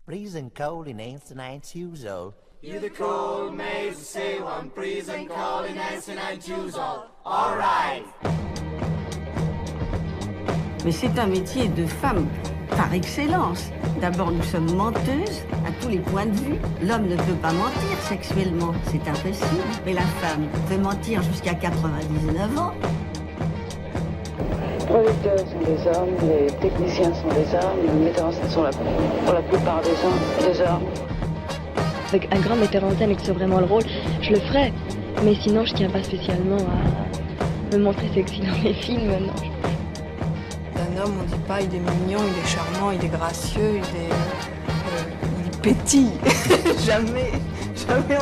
Freezing cold in Einstein Tuesday. You the cold maze, say one, freezing cold in Einstein Tuesday. All right. Mais c'est un métier de femme par excellence. D'abord, nous sommes menteuses à tous les points de vue. L'homme ne peut pas mentir sexuellement, c'est impossible. Mais la femme peut mentir jusqu'à 99 ans. Les producteurs sont des hommes, les techniciens sont des hommes, les metteurs en scène sont pour la plupart des hommes. Avec un grand metteur en scène et que c'est vraiment le rôle, je le ferais. Mais sinon, je tiens pas spécialement à me montrer sexy dans mes films, non. D'un homme, on dit pas il est mignon, il est charmant, il est gracieux, il pétille. jamais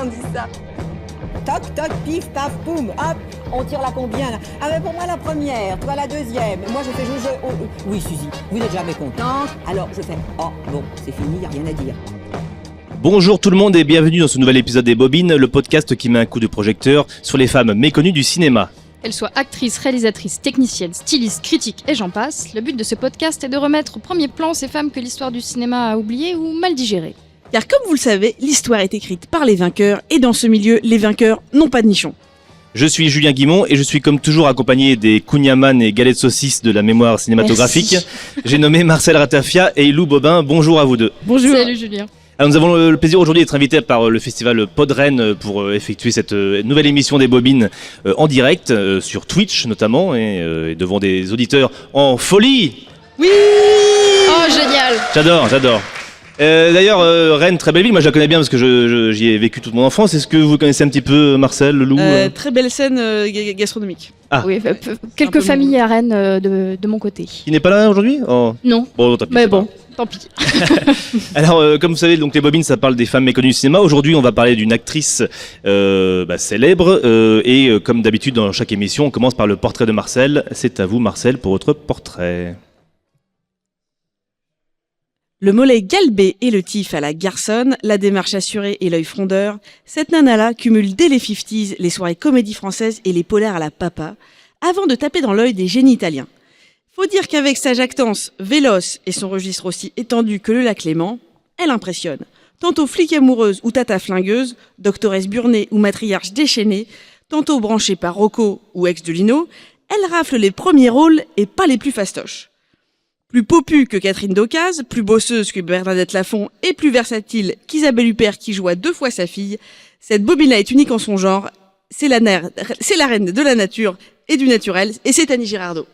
on dit ça. Toc, toc, pif, paf, boum, hop, on tire la combien là? Ah mais pour moi la première, toi la deuxième. Moi je fais oui Suzy, vous n'êtes jamais contente. Alors je fais, oh bon, c'est fini, y a rien à dire. Bonjour tout le monde et bienvenue dans ce nouvel épisode des Bobines, le podcast qui met un coup de projecteur sur les femmes méconnues du cinéma. Qu'elles soient actrices, réalisatrices, techniciennes, stylistes, critiques et j'en passe, le but de ce podcast est de remettre au premier plan ces femmes que l'histoire du cinéma a oubliées ou mal digérées. Car comme vous le savez, l'histoire est écrite par les vainqueurs et dans ce milieu, les vainqueurs n'ont pas de nichon. Je suis Julien Guimont et je suis comme toujours accompagné des Kouniaman et galettes saucisses de la mémoire cinématographique. Merci. J'ai nommé Marcel Ratafia et Lou Bobin. Bonjour à vous deux. Bonjour. Salut Julien. Alors nous avons le plaisir aujourd'hui d'être invités par le festival Podren pour effectuer cette nouvelle émission des Bobines en direct sur Twitch notamment et devant des auditeurs en folie. Oui. Oh génial. J'adore. D'ailleurs, Rennes, très belle ville, moi je la connais bien parce que j'y ai vécu toute mon enfance. Est-ce que vous connaissez un petit peu Marcel, Lou Très belle scène gastronomique. Ah. Oui, quelques familles à Rennes de mon côté. Qui n'est pas là aujourd'hui ? Oh. Non. Bon, tant pis. Mais bon. Tant pis. Alors, comme vous savez, donc les Bobines, ça parle des femmes méconnues du cinéma. Aujourd'hui, on va parler d'une actrice célèbre. Et comme d'habitude, dans chaque émission, on commence par le portrait de Marcel. C'est à vous, Marcel, pour votre portrait. Le mollet galbé et le tif à la garçonne, la démarche assurée et l'œil frondeur, cette nana-là cumule dès les 50s les soirées comédie françaises et les polaires à la papa, avant de taper dans l'œil des génies italiens. Faut dire qu'avec sa jactance véloce et son registre aussi étendu que le lac Léman, elle impressionne. Tantôt flic amoureuse ou tata flingueuse, doctoresse burnée ou matriarche déchaînée, tantôt branchée par Rocco ou ex de Lino, elle rafle les premiers rôles et pas les plus fastoches. Plus popue que Catherine Decazes, plus bosseuse que Bernadette Lafont et plus versatile qu'Isabelle Huppert qui joua 2 fois sa fille, cette bobine-là est unique en son genre, c'est la reine de la nature et du naturel, et c'est Annie Girardot.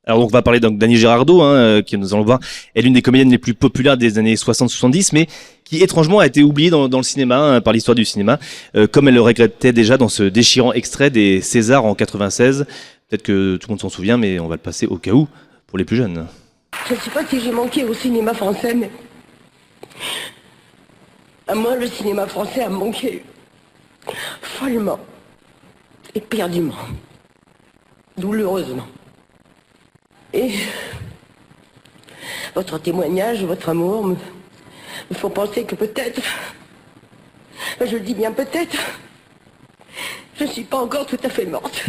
Alors on va parler donc d'Annie Girardot, qui nous allons voir, est l'une des comédiennes les plus populaires des années 60-70, mais qui étrangement a été oubliée dans le cinéma, par l'histoire du cinéma, comme elle le regrettait déjà dans ce déchirant extrait des Césars en 96. Peut-être que tout le monde s'en souvient, mais on va le passer au cas où, pour les plus jeunes. Je ne sais pas si j'ai manqué au cinéma français, mais à moi le cinéma français a manqué follement, éperdument, douloureusement. Et votre témoignage, votre amour me font penser que peut-être, je le dis bien peut-être, je ne suis pas encore tout à fait morte.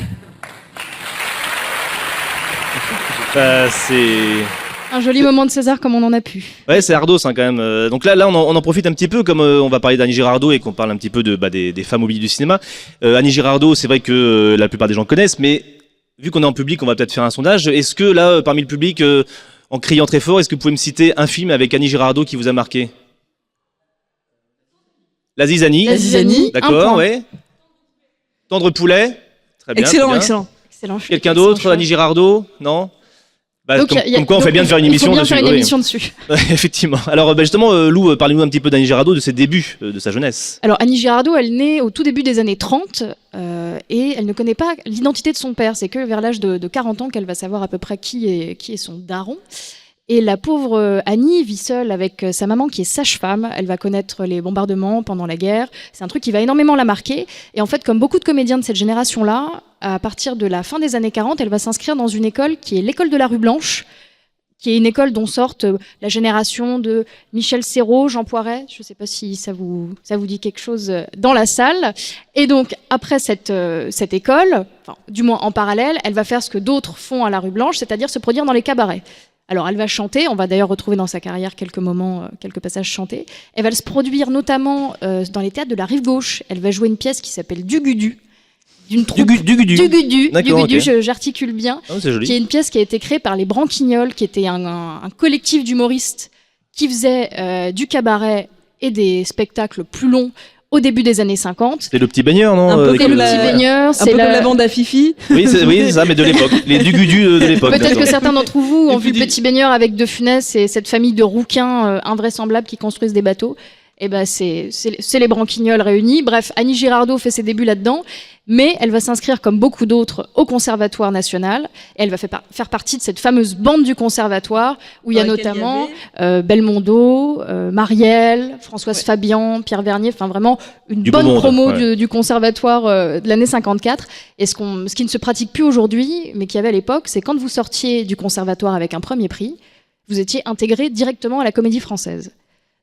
C'est un joli moment de César comme on en a pu. Ouais, c'est ardos quand même. Donc là on en profite un petit peu, comme on va parler d'Annie Girardot et qu'on parle un petit peu des femmes oubliées du cinéma. Annie Girardot, c'est vrai que la plupart des gens connaissent, mais vu qu'on est en public, on va peut-être faire un sondage. Est-ce que là, parmi le public, en criant très fort, est-ce que vous pouvez me citer un film avec Annie Girardot qui vous a marqué ? La Zizanie. D'accord, ouais. Tendre poulet. Très bien. Excellent. Quelqu'un d'autre, Annie Girardot ? Non ? Comme quoi on fait bien de faire une émission dessus. Faire une émission dessus. Effectivement. Alors justement, Lou, parlez-nous un petit peu d'Annie Girardot, de ses débuts, de sa jeunesse. Alors Annie Girardot, elle naît au tout début des années 30 et elle ne connaît pas l'identité de son père. C'est que vers l'âge de 40 ans qu'elle va savoir à peu près qui est son daron. Et la pauvre Annie vit seule avec sa maman qui est sage-femme. Elle va connaître les bombardements pendant la guerre. C'est un truc qui va énormément la marquer. Et en fait, comme beaucoup de comédiens de cette génération-là, à partir de la fin des années 40, elle va s'inscrire dans une école qui est l'école de la rue Blanche, qui est une école dont sortent la génération de Michel Serrault, Jean Poiret. Je ne sais pas si ça vous dit quelque chose dans la salle. Et donc, après cette école, enfin, du moins en parallèle, elle va faire ce que d'autres font à la rue Blanche, c'est-à-dire se produire dans les cabarets. Alors elle va chanter, on va d'ailleurs retrouver dans sa carrière quelques moments, quelques passages chantés. Elle va se produire notamment dans les théâtres de la Rive Gauche. Elle va jouer une pièce qui s'appelle Dugudu. D'une troupe Dugudu, okay. J'articule bien, qui est une pièce qui a été créée par les Branquignoles, qui était un collectif d'humoristes qui faisait du cabaret et des spectacles plus longs au début des années 50. C'est le petit baigneur, non? Un peu comme le petit baigneur. C'est comme la bande à Fifi. Oui, c'est ça, mais de l'époque. Les Dugudu de l'époque. Peut-être que certains d'entre vous ont vu le petit baigneur avec De Funès et cette famille de rouquins invraisemblables qui construisent des bateaux. Et ben c'est les Branquignoles réunis. Bref, Annie Girardot fait ses débuts là-dedans, mais elle va s'inscrire comme beaucoup d'autres au Conservatoire national. Et elle va faire partie de cette fameuse bande du Conservatoire où il y a notamment Belmondo, Marielle, Françoise Fabian, Pierre Vernier. Enfin vraiment une bonne promo du Conservatoire de l'année 54. Et ce qui ne se pratique plus aujourd'hui, mais qu'il y avait à l'époque, c'est quand vous sortiez du Conservatoire avec un premier prix, vous étiez intégré directement à la Comédie Française.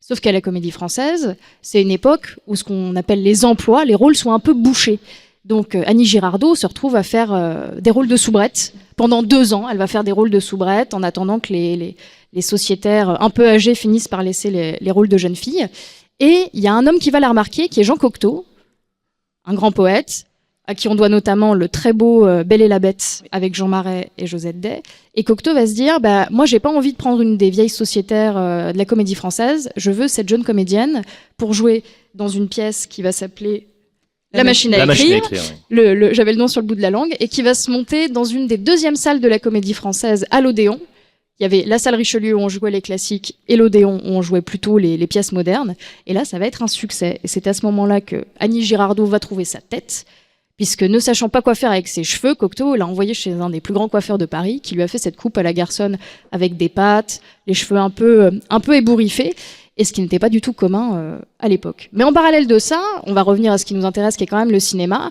Sauf qu'à la Comédie Française, c'est une époque où ce qu'on appelle les emplois, les rôles sont un peu bouchés. Donc Annie Girardot se retrouve à faire des rôles de soubrette. Pendant 2 ans, elle va faire des rôles de soubrette en attendant que les sociétaires un peu âgés finissent par laisser les rôles de jeunes filles. Et il y a un homme qui va la remarquer, qui est Jean Cocteau, un grand poète, à qui on doit notamment le très beau Belle et la Bête avec Jean Marais et Josette Day. Et Cocteau va se dire, moi j'ai pas envie de prendre une des vieilles sociétaires de la Comédie Française, je veux cette jeune comédienne pour jouer dans une pièce qui va s'appeler La Machine à écrire. Oui. J'avais le nom sur le bout de la langue, et qui va se monter dans une des 2e salles de la Comédie Française à l'Odéon. Il y avait la salle Richelieu où on jouait les classiques et l'Odéon où on jouait plutôt les pièces modernes. Et là, ça va être un succès. Et c'est à ce moment-là que Annie Girardot va trouver sa tête. Puisque ne sachant pas quoi faire avec ses cheveux, Cocteau l'a envoyé chez un des plus grands coiffeurs de Paris, qui lui a fait cette coupe à la garçonne avec des pattes, les cheveux un peu ébouriffés, et ce qui n'était pas du tout commun à l'époque. Mais en parallèle de ça, on va revenir à ce qui nous intéresse, qui est quand même le cinéma.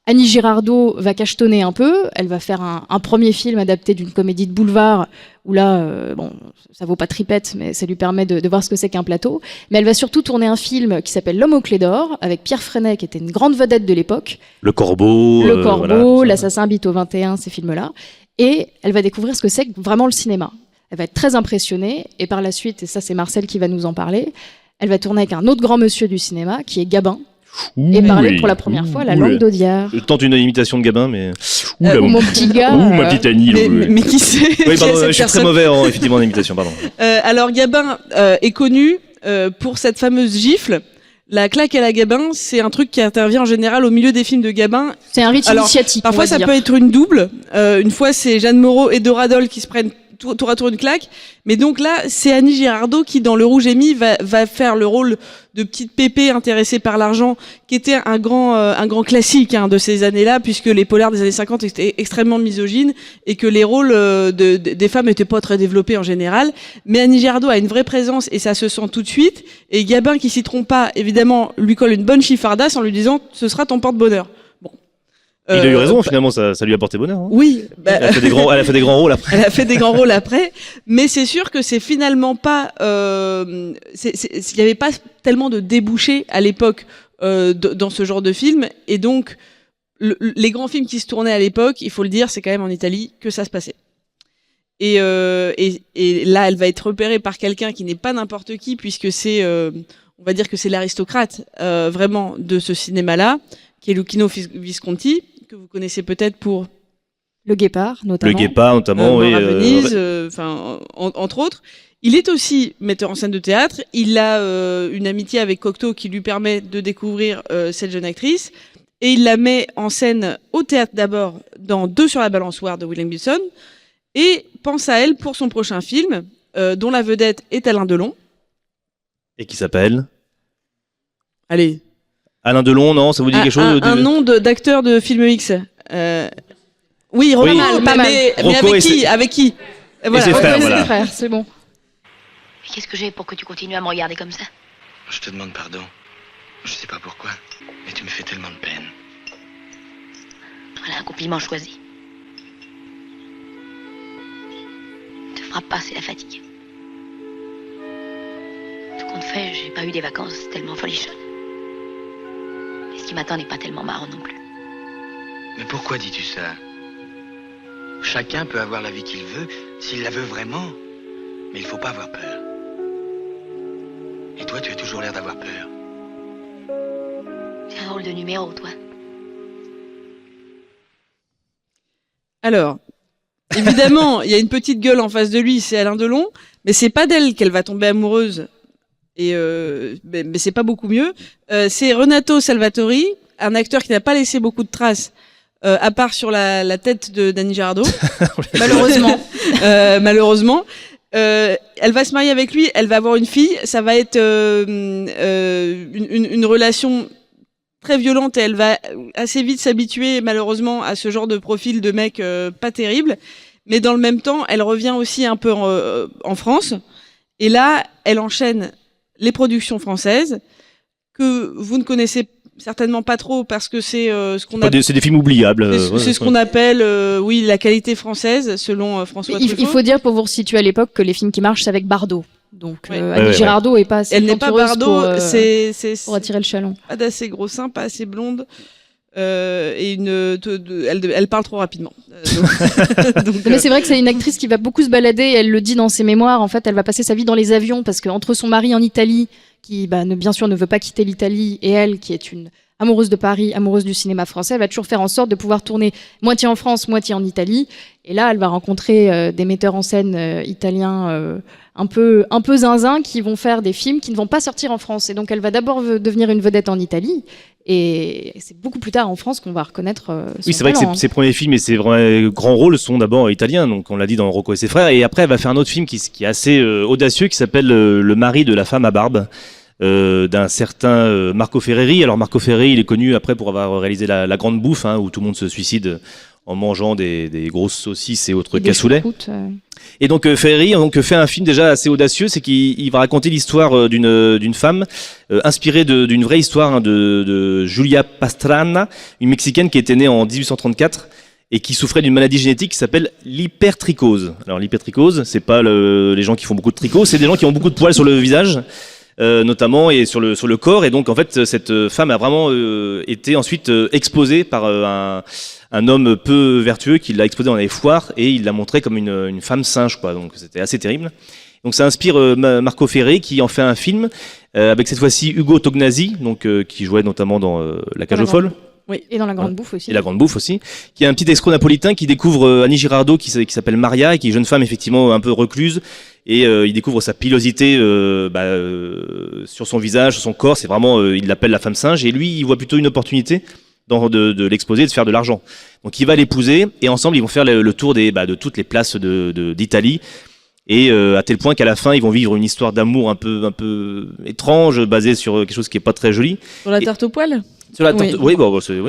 Annie Girardot va cachetonner un peu, elle va faire un premier film adapté d'une comédie de boulevard, où là, ça vaut pas tripette, mais ça lui permet de voir ce que c'est qu'un plateau. Mais elle va surtout tourner un film qui s'appelle L'Homme aux clés d'or, avec Pierre Freinet, qui était une grande vedette de l'époque. Le Corbeau. Voilà, L'Assassin habite au 21, ces films-là. Et elle va découvrir ce que c'est vraiment le cinéma. Elle va être très impressionnée, et par la suite, et ça c'est Marcel qui va nous en parler, elle va tourner avec un autre grand monsieur du cinéma, qui est Gabin, et parler pour la première fois la langue d'Audiard. Je tente une imitation de Gabin, mais... mon petit gars... ma petite Annie. Mais qui c'est? Oui, pardon, je suis très mauvais effectivement en imitation, pardon. Alors Gabin est connu pour cette fameuse gifle. La claque à la Gabin, c'est un truc qui intervient en général au milieu des films de Gabin. C'est un rite initiatique. Parfois ça peut être une double. Une fois c'est Jeanne Moreau et Dora Dole qui se prennent tour à tour une claque. Mais donc là, c'est Annie Girardot qui, dans Le Rouge et Mi, va faire le rôle de petite pépé intéressée par l'argent, qui était un grand classique de ces années-là, puisque les polars des années 50 étaient extrêmement misogynes et que les rôles des femmes étaient pas très développés en général. Mais Annie Girardot a une vraie présence et ça se sent tout de suite. Et Gabin, qui s'y trompe pas, évidemment, lui colle une bonne chiffardasse en lui disant « ce sera ton porte-bonheur ». Il a eu raison, finalement, ça lui a porté bonheur. Hein. Oui. Elle a fait des grands rôles après. Elle a fait des grands rôles après, mais c'est sûr que c'est finalement pas... il n'y avait pas tellement de débouchés à l'époque dans ce genre de film, et donc les grands films qui se tournaient à l'époque, il faut le dire, c'est quand même en Italie que ça se passait. Et là, elle va être repérée par quelqu'un qui n'est pas n'importe qui, puisque c'est, on va dire que c'est l'aristocrate vraiment de ce cinéma-là, qui est Luchino Visconti, que vous connaissez peut-être pour Le Guépard, notamment. Le Guépard, notamment, oui. À Venise, entre autres. Il est aussi metteur en scène de théâtre. Il a une amitié avec Cocteau qui lui permet de découvrir cette jeune actrice. Et il la met en scène au théâtre d'abord dans 2 sur la balançoire de William Gibson. Et pense à elle pour son prochain film, dont la vedette est Alain Delon. Et qui s'appelle Allez. Alain Delon, non, ça vous dit quelque chose? Un nom d'acteur de film X. Oui, Roland Mal, mais avec qui? Voilà. Et ses frères, voilà. Frères, c'est bon. Qu'est-ce que j'ai pour que tu continues à me regarder comme ça? Je te demande pardon. Je sais pas pourquoi, mais tu me fais tellement de peine. Voilà un compliment choisi. Ne te frappe pas, c'est la fatigue. Tout compte fait, j'ai pas eu des vacances tellement folichonnes. Ce qui m'attend n'est pas tellement marrant non plus. Mais pourquoi dis-tu ça? Chacun peut avoir la vie qu'il veut, s'il la veut vraiment. Mais il faut pas avoir peur. Et toi, tu as toujours l'air d'avoir peur. C'est un rôle de numéro, toi. Alors, évidemment, il y a une petite gueule en face de lui, c'est Alain Delon, mais c'est pas d'elle qu'elle va tomber amoureuse. Et mais c'est pas beaucoup mieux. C'est Renato Salvatori, un acteur qui n'a pas laissé beaucoup de traces, à part sur la tête de Dany Girardot. Malheureusement. Malheureusement. Elle va se marier avec lui, elle va avoir une fille, ça va être une relation très violente et elle va assez vite s'habituer malheureusement à ce genre de profil de mec pas terrible. Mais dans le même temps, elle revient aussi un peu en France. Et là, elle enchaîne les productions françaises que vous ne connaissez certainement pas trop parce que c'est ce qu'on appelle... C'est des films oubliables. C'est ce qu'on appelle, oui, la qualité française, selon François Truffaut. Il faut dire, pour vous resituer à l'époque, que les films qui marchent, c'est avec Bardot. Donc, Ouais. Annie Girardot est pas assez Elle n'est pas talentueuse Bardot, pour, pour attirer le chaland. Pas d'assez gros seins, pas assez blonde. Et elle parle trop rapidement. Mais c'est vrai que c'est une actrice qui va beaucoup se balader. Elle le dit dans ses mémoires. En fait, elle va passer sa vie dans les avions parce qu'entre son mari en Italie, qui bien sûr ne veut pas quitter l'Italie, et elle, qui est une amoureuse de Paris, amoureuse du cinéma français, elle va toujours faire en sorte de pouvoir tourner moitié en France, moitié en Italie. Et là, elle va rencontrer des metteurs en scène italiens un peu zinzin qui vont faire des films qui ne vont pas sortir en France. Et donc, elle va d'abord devenir une vedette en Italie. Et c'est beaucoup plus tard en France qu'on va reconnaître son Oui, c'est vrai que talent, ses premiers films et ses vrais grands rôles sont d'abord italiens, donc on l'a dit dans Rocco et ses frères, et après elle va faire un autre film qui est assez audacieux, qui s'appelle Le mari de la femme à barbe, d'un certain Marco Ferreri. Alors Marco Ferreri, il est connu après pour avoir réalisé La Grande Bouffe, hein, où tout le monde se suicide en mangeant des grosses saucisses et autres cassoulets. Et donc Ferreri fait un film déjà assez audacieux, c'est qu'il va raconter l'histoire d'une femme inspirée d'une vraie histoire, hein, de Julia Pastrana, une Mexicaine qui était née en 1834 et qui souffrait d'une maladie génétique qui s'appelle l'hypertrichose. Alors l'hypertrichose, c'est pas les gens qui font beaucoup de tricot, c'est des gens qui ont beaucoup de poils sur le visage. Notamment et sur le corps, et donc en fait cette femme a vraiment été ensuite exposée par un homme peu vertueux qui l'a exposée dans les foires et il l'a montrée comme une femme singe, quoi. Donc c'était assez terrible. Donc ça inspire Marco Ferreri qui en fait un film avec cette fois-ci Ugo Tognazzi, donc qui jouait notamment dans La Cage aux folles. Oui, et dans La Grande Bouffe aussi. Et La Grande Bouffe aussi, qui est un petit escroc napolitain qui découvre Annie Girardot, qui s'appelle Maria, et qui est une jeune femme effectivement un peu recluse, et il découvre sa pilosité sur son visage, sur son corps. C'est vraiment, il l'appelle la femme singe, et lui, il voit plutôt une opportunité de l'exposer, de faire de l'argent. Donc il va l'épouser, et ensemble, ils vont faire le tour de toutes les places d'Italie. Et à tel point qu'à la fin, ils vont vivre une histoire d'amour un peu étrange, basée sur quelque chose qui est pas très joli. Sur la tarte aux poils. Sur la tarte, oui,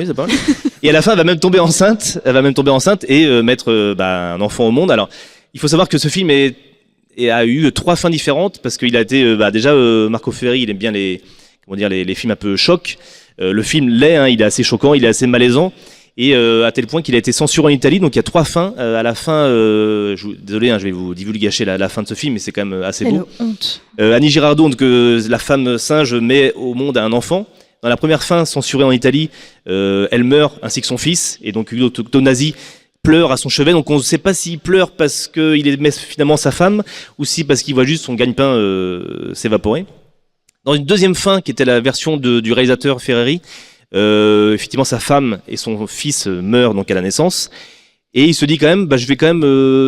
c'est pas mal. Et à la fin, elle va même tomber enceinte. Elle va même tomber enceinte et mettre un enfant au monde. Alors, il faut savoir que ce film a eu 3 fins différentes parce qu'il a été déjà Marco Ferreri, il aime bien les films un peu chocs. Le film l'est, hein, il est assez choquant, il est assez malaisant. Et à tel point qu'il a été censuré en Italie, donc il y a 3 fins. À la fin, désolé, hein, je vais vous divulgacher la fin de ce film, mais c'est quand même assez beau. Honte. Annie Girardot, donc la femme singe, met au monde un enfant. Dans la première fin, censurée en Italie, elle meurt ainsi que son fils, et donc Ugo Tognazzi pleure à son chevet. Donc on ne sait pas s'il pleure parce qu'il aimait finalement sa femme, ou si parce qu'il voit juste son gagne-pain s'évaporer. Dans une deuxième fin, qui était la version du réalisateur Ferreri, effectivement sa femme et son fils meurent donc à la naissance, et il se dit quand même je vais quand même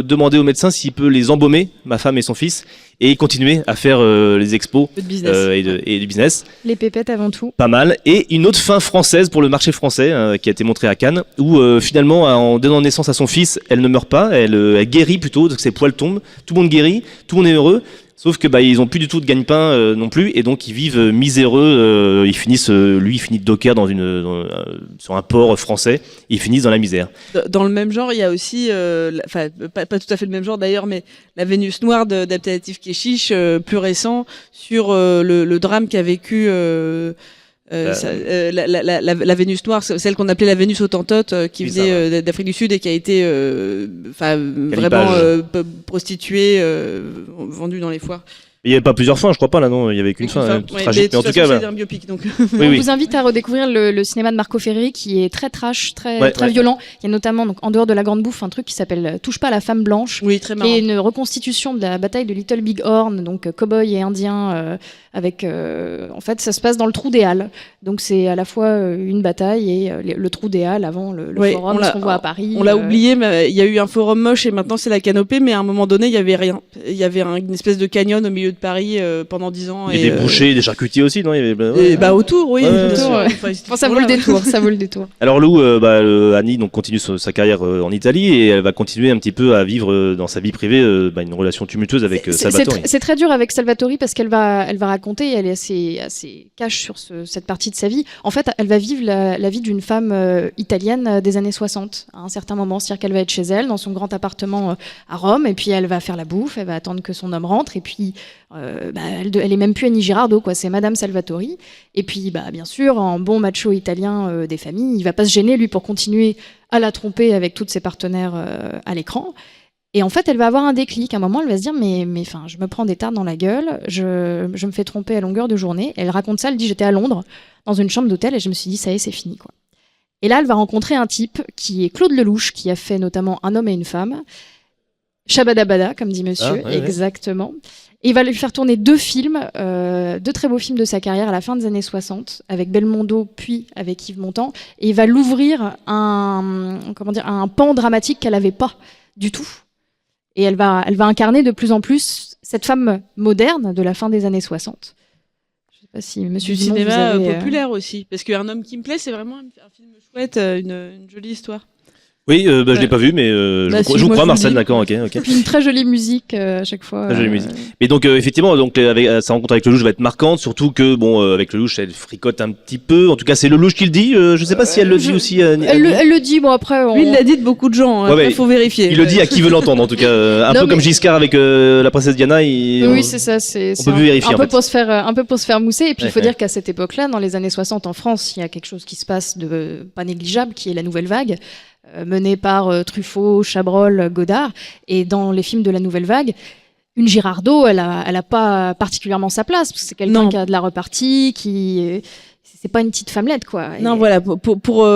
demander au médecin s'il peut les embaumer, ma femme et son fils, et continuer à faire les expos et du business. Les pépettes avant tout. Pas mal. Et une autre fin française pour le marché français qui a été montrée à Cannes, où finalement en donnant naissance à son fils, elle ne meurt pas, elle guérit plutôt, donc ses poils tombent, tout le monde guérit, tout le monde est heureux. Sauf que ils ont plus du tout de gagne-pain non plus, et donc ils vivent miséreux. Ils finissent, lui, il finit de docker sur un port français. Ils finissent dans la misère. Dans le même genre, il y a aussi, pas tout à fait le même genre d'ailleurs, mais La Vénus Noire d'Abdelatif Kechiche, plus récent, sur le drame qu'a vécu la Vénus Noire, celle qu'on appelait la Vénus Hottentote, qui venait d'Afrique du Sud et qui a été vraiment prostituée, vendue dans les foires. Il n'y avait pas plusieurs fins, je crois pas là, non. Il y avait qu'une fin, tragique. Mais en tout cas, c'est un biopic, donc. On vous invite à redécouvrir le cinéma de Marco Ferreri, qui est très trash, très violent. Il y a notamment, donc, en dehors de la grande bouffe, un truc qui s'appelle Touche pas à la femme blanche, très marrant. qui est une reconstitution de la bataille de Little Big Horn, donc cow-boy et indien, avec, en fait, ça se passe dans le trou des Halles. Donc c'est à la fois une bataille et le trou des Halles avant le forum, ce qu'on voit à Paris. On l'a oublié, mais il y a eu un forum moche et maintenant c'est la canopée, mais à un moment donné, il y avait rien. Il y avait une espèce de canyon au milieu de Paris pendant 10 ans. Il y a des bouchers, des charcutiers aussi, non? Il y avait, autour, oui. Ça vaut le détour, ça vaut le détour. Alors Lou, Annie donc continue sa carrière en Italie et elle va continuer un petit peu à vivre dans sa vie privée une relation tumultueuse avec Salvatore. C'est très dur avec Salvatore parce qu'elle va raconter, elle est assez cash sur cette partie de sa vie. En fait, elle va vivre la vie d'une femme italienne des années 60 à un certain moment, c'est-à-dire qu'elle va être chez elle dans son grand appartement à Rome et puis elle va faire la bouffe, elle va attendre que son homme rentre et puis elle est même plus Annie Girardot, quoi, c'est Madame Salvatore. Et puis bien sûr, en bon macho italien des familles, il va pas se gêner lui pour continuer à la tromper avec tous ses partenaires à l'écran. Et en fait, elle va avoir un déclic. À un moment, elle va se dire mais je me prends des tartes dans la gueule, je me fais tromper à longueur de journée. Elle raconte ça, elle dit j'étais à Londres dans une chambre d'hôtel et je me suis dit ça y est, c'est fini, quoi. Et là, elle va rencontrer un type qui est Claude Lelouch, qui a fait notamment Un homme et une femme, Shabadabada, comme dit monsieur, exactement. Et il va lui faire tourner 2 films, 2 très beaux films de sa carrière à la fin des années 60, avec Belmondo puis avec Yves Montand. Et il va l'ouvrir un pan dramatique qu'elle n'avait pas du tout. Et elle va incarner de plus en plus cette femme moderne de la fin des années 60. Je sais pas si monsieur du Simon, cinéma vous avez, populaire aussi, parce qu'Un homme qui me plaît, c'est vraiment un film chouette, une jolie histoire. Oui, je l'ai pas vu, mais je vous crois, Marcel, d'accord, ok. Et puis une très jolie musique à chaque fois. Très jolie musique. Mais donc effectivement, donc sa rencontre avec Lelouch va être marquante, surtout que avec Lelouch, elle fricote un petit peu. En tout cas, c'est Lelouch qui le dit. Je sais pas si elle le dit aussi. Elle le dit. Bon après, lui, il l'a dit de beaucoup de gens. Après, faut vérifier. Il le dit à qui veut l'entendre, en tout cas. Un peu comme Giscard avec la princesse Diana. Oui, c'est ça. On peut vérifier. Un peu pour se faire mousser. Et puis il faut dire qu'à cette époque-là, dans les années 60 en France, il y a quelque chose qui se passe de pas négligeable, qui est la nouvelle vague. Menée par Truffaut, Chabrol, Godard. Et dans les films de la Nouvelle Vague, une Girardot, elle a pas particulièrement sa place, parce que c'est quelqu'un qui a de la repartie, c'est pas une petite femmelette, quoi. Non, voilà, pour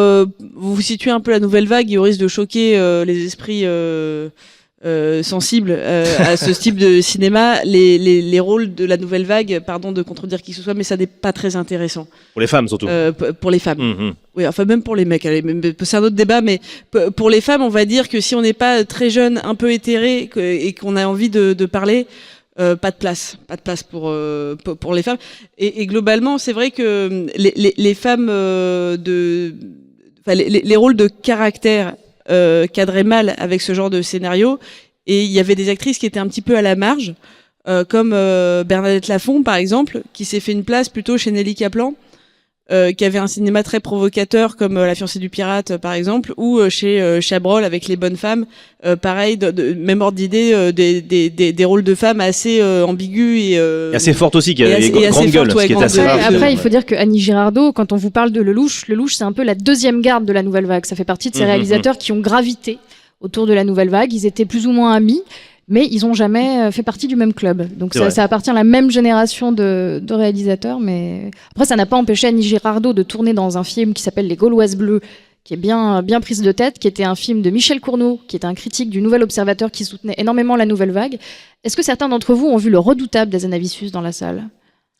vous situer un peu la Nouvelle Vague, il risque de choquer les esprits sensibles à ce type de cinéma. Les rôles de la Nouvelle Vague, pardon de contredire qui que ce soit, mais ça n'est pas très intéressant. Pour les femmes, surtout. Pour les femmes. Oui, enfin même pour les mecs, c'est un autre débat, mais pour les femmes, on va dire que si on n'est pas très jeune, un peu éthéré et qu'on a envie de parler, pas de place pour les femmes. Et globalement, c'est vrai que les femmes les rôles de caractère cadraient mal avec ce genre de scénario, et il y avait des actrices qui étaient un petit peu à la marge, comme Bernadette Lafont par exemple, qui s'est fait une place plutôt chez Nelly Kaplan. Qui avait un cinéma très provocateur comme La fiancée du pirate par exemple, ou chez Chabrol avec Les bonnes femmes, pareil, même ordre d'idée, des rôles de femmes assez ambigus et assez fortes aussi, qui a une grande gueule, ce qui est assez rare. Après, il faut dire que Annie Girardot, quand on vous parle de Lelouch, c'est un peu la deuxième garde de la Nouvelle Vague. Ça fait partie de ces réalisateurs qui ont gravité autour de la Nouvelle Vague. Ils étaient plus ou moins amis, mais ils n'ont jamais fait partie du même club. Donc ça appartient à la même génération de réalisateurs. Mais après, ça n'a pas empêché Annie Girardot de tourner dans un film qui s'appelle Les Gauloises Bleues, qui est bien prise de tête, qui était un film de Michel Cournot, qui était un critique du Nouvel Observateur qui soutenait énormément la Nouvelle Vague. Est-ce que certains d'entre vous ont vu Le Redoutable d'Azanavicius dans la salle ?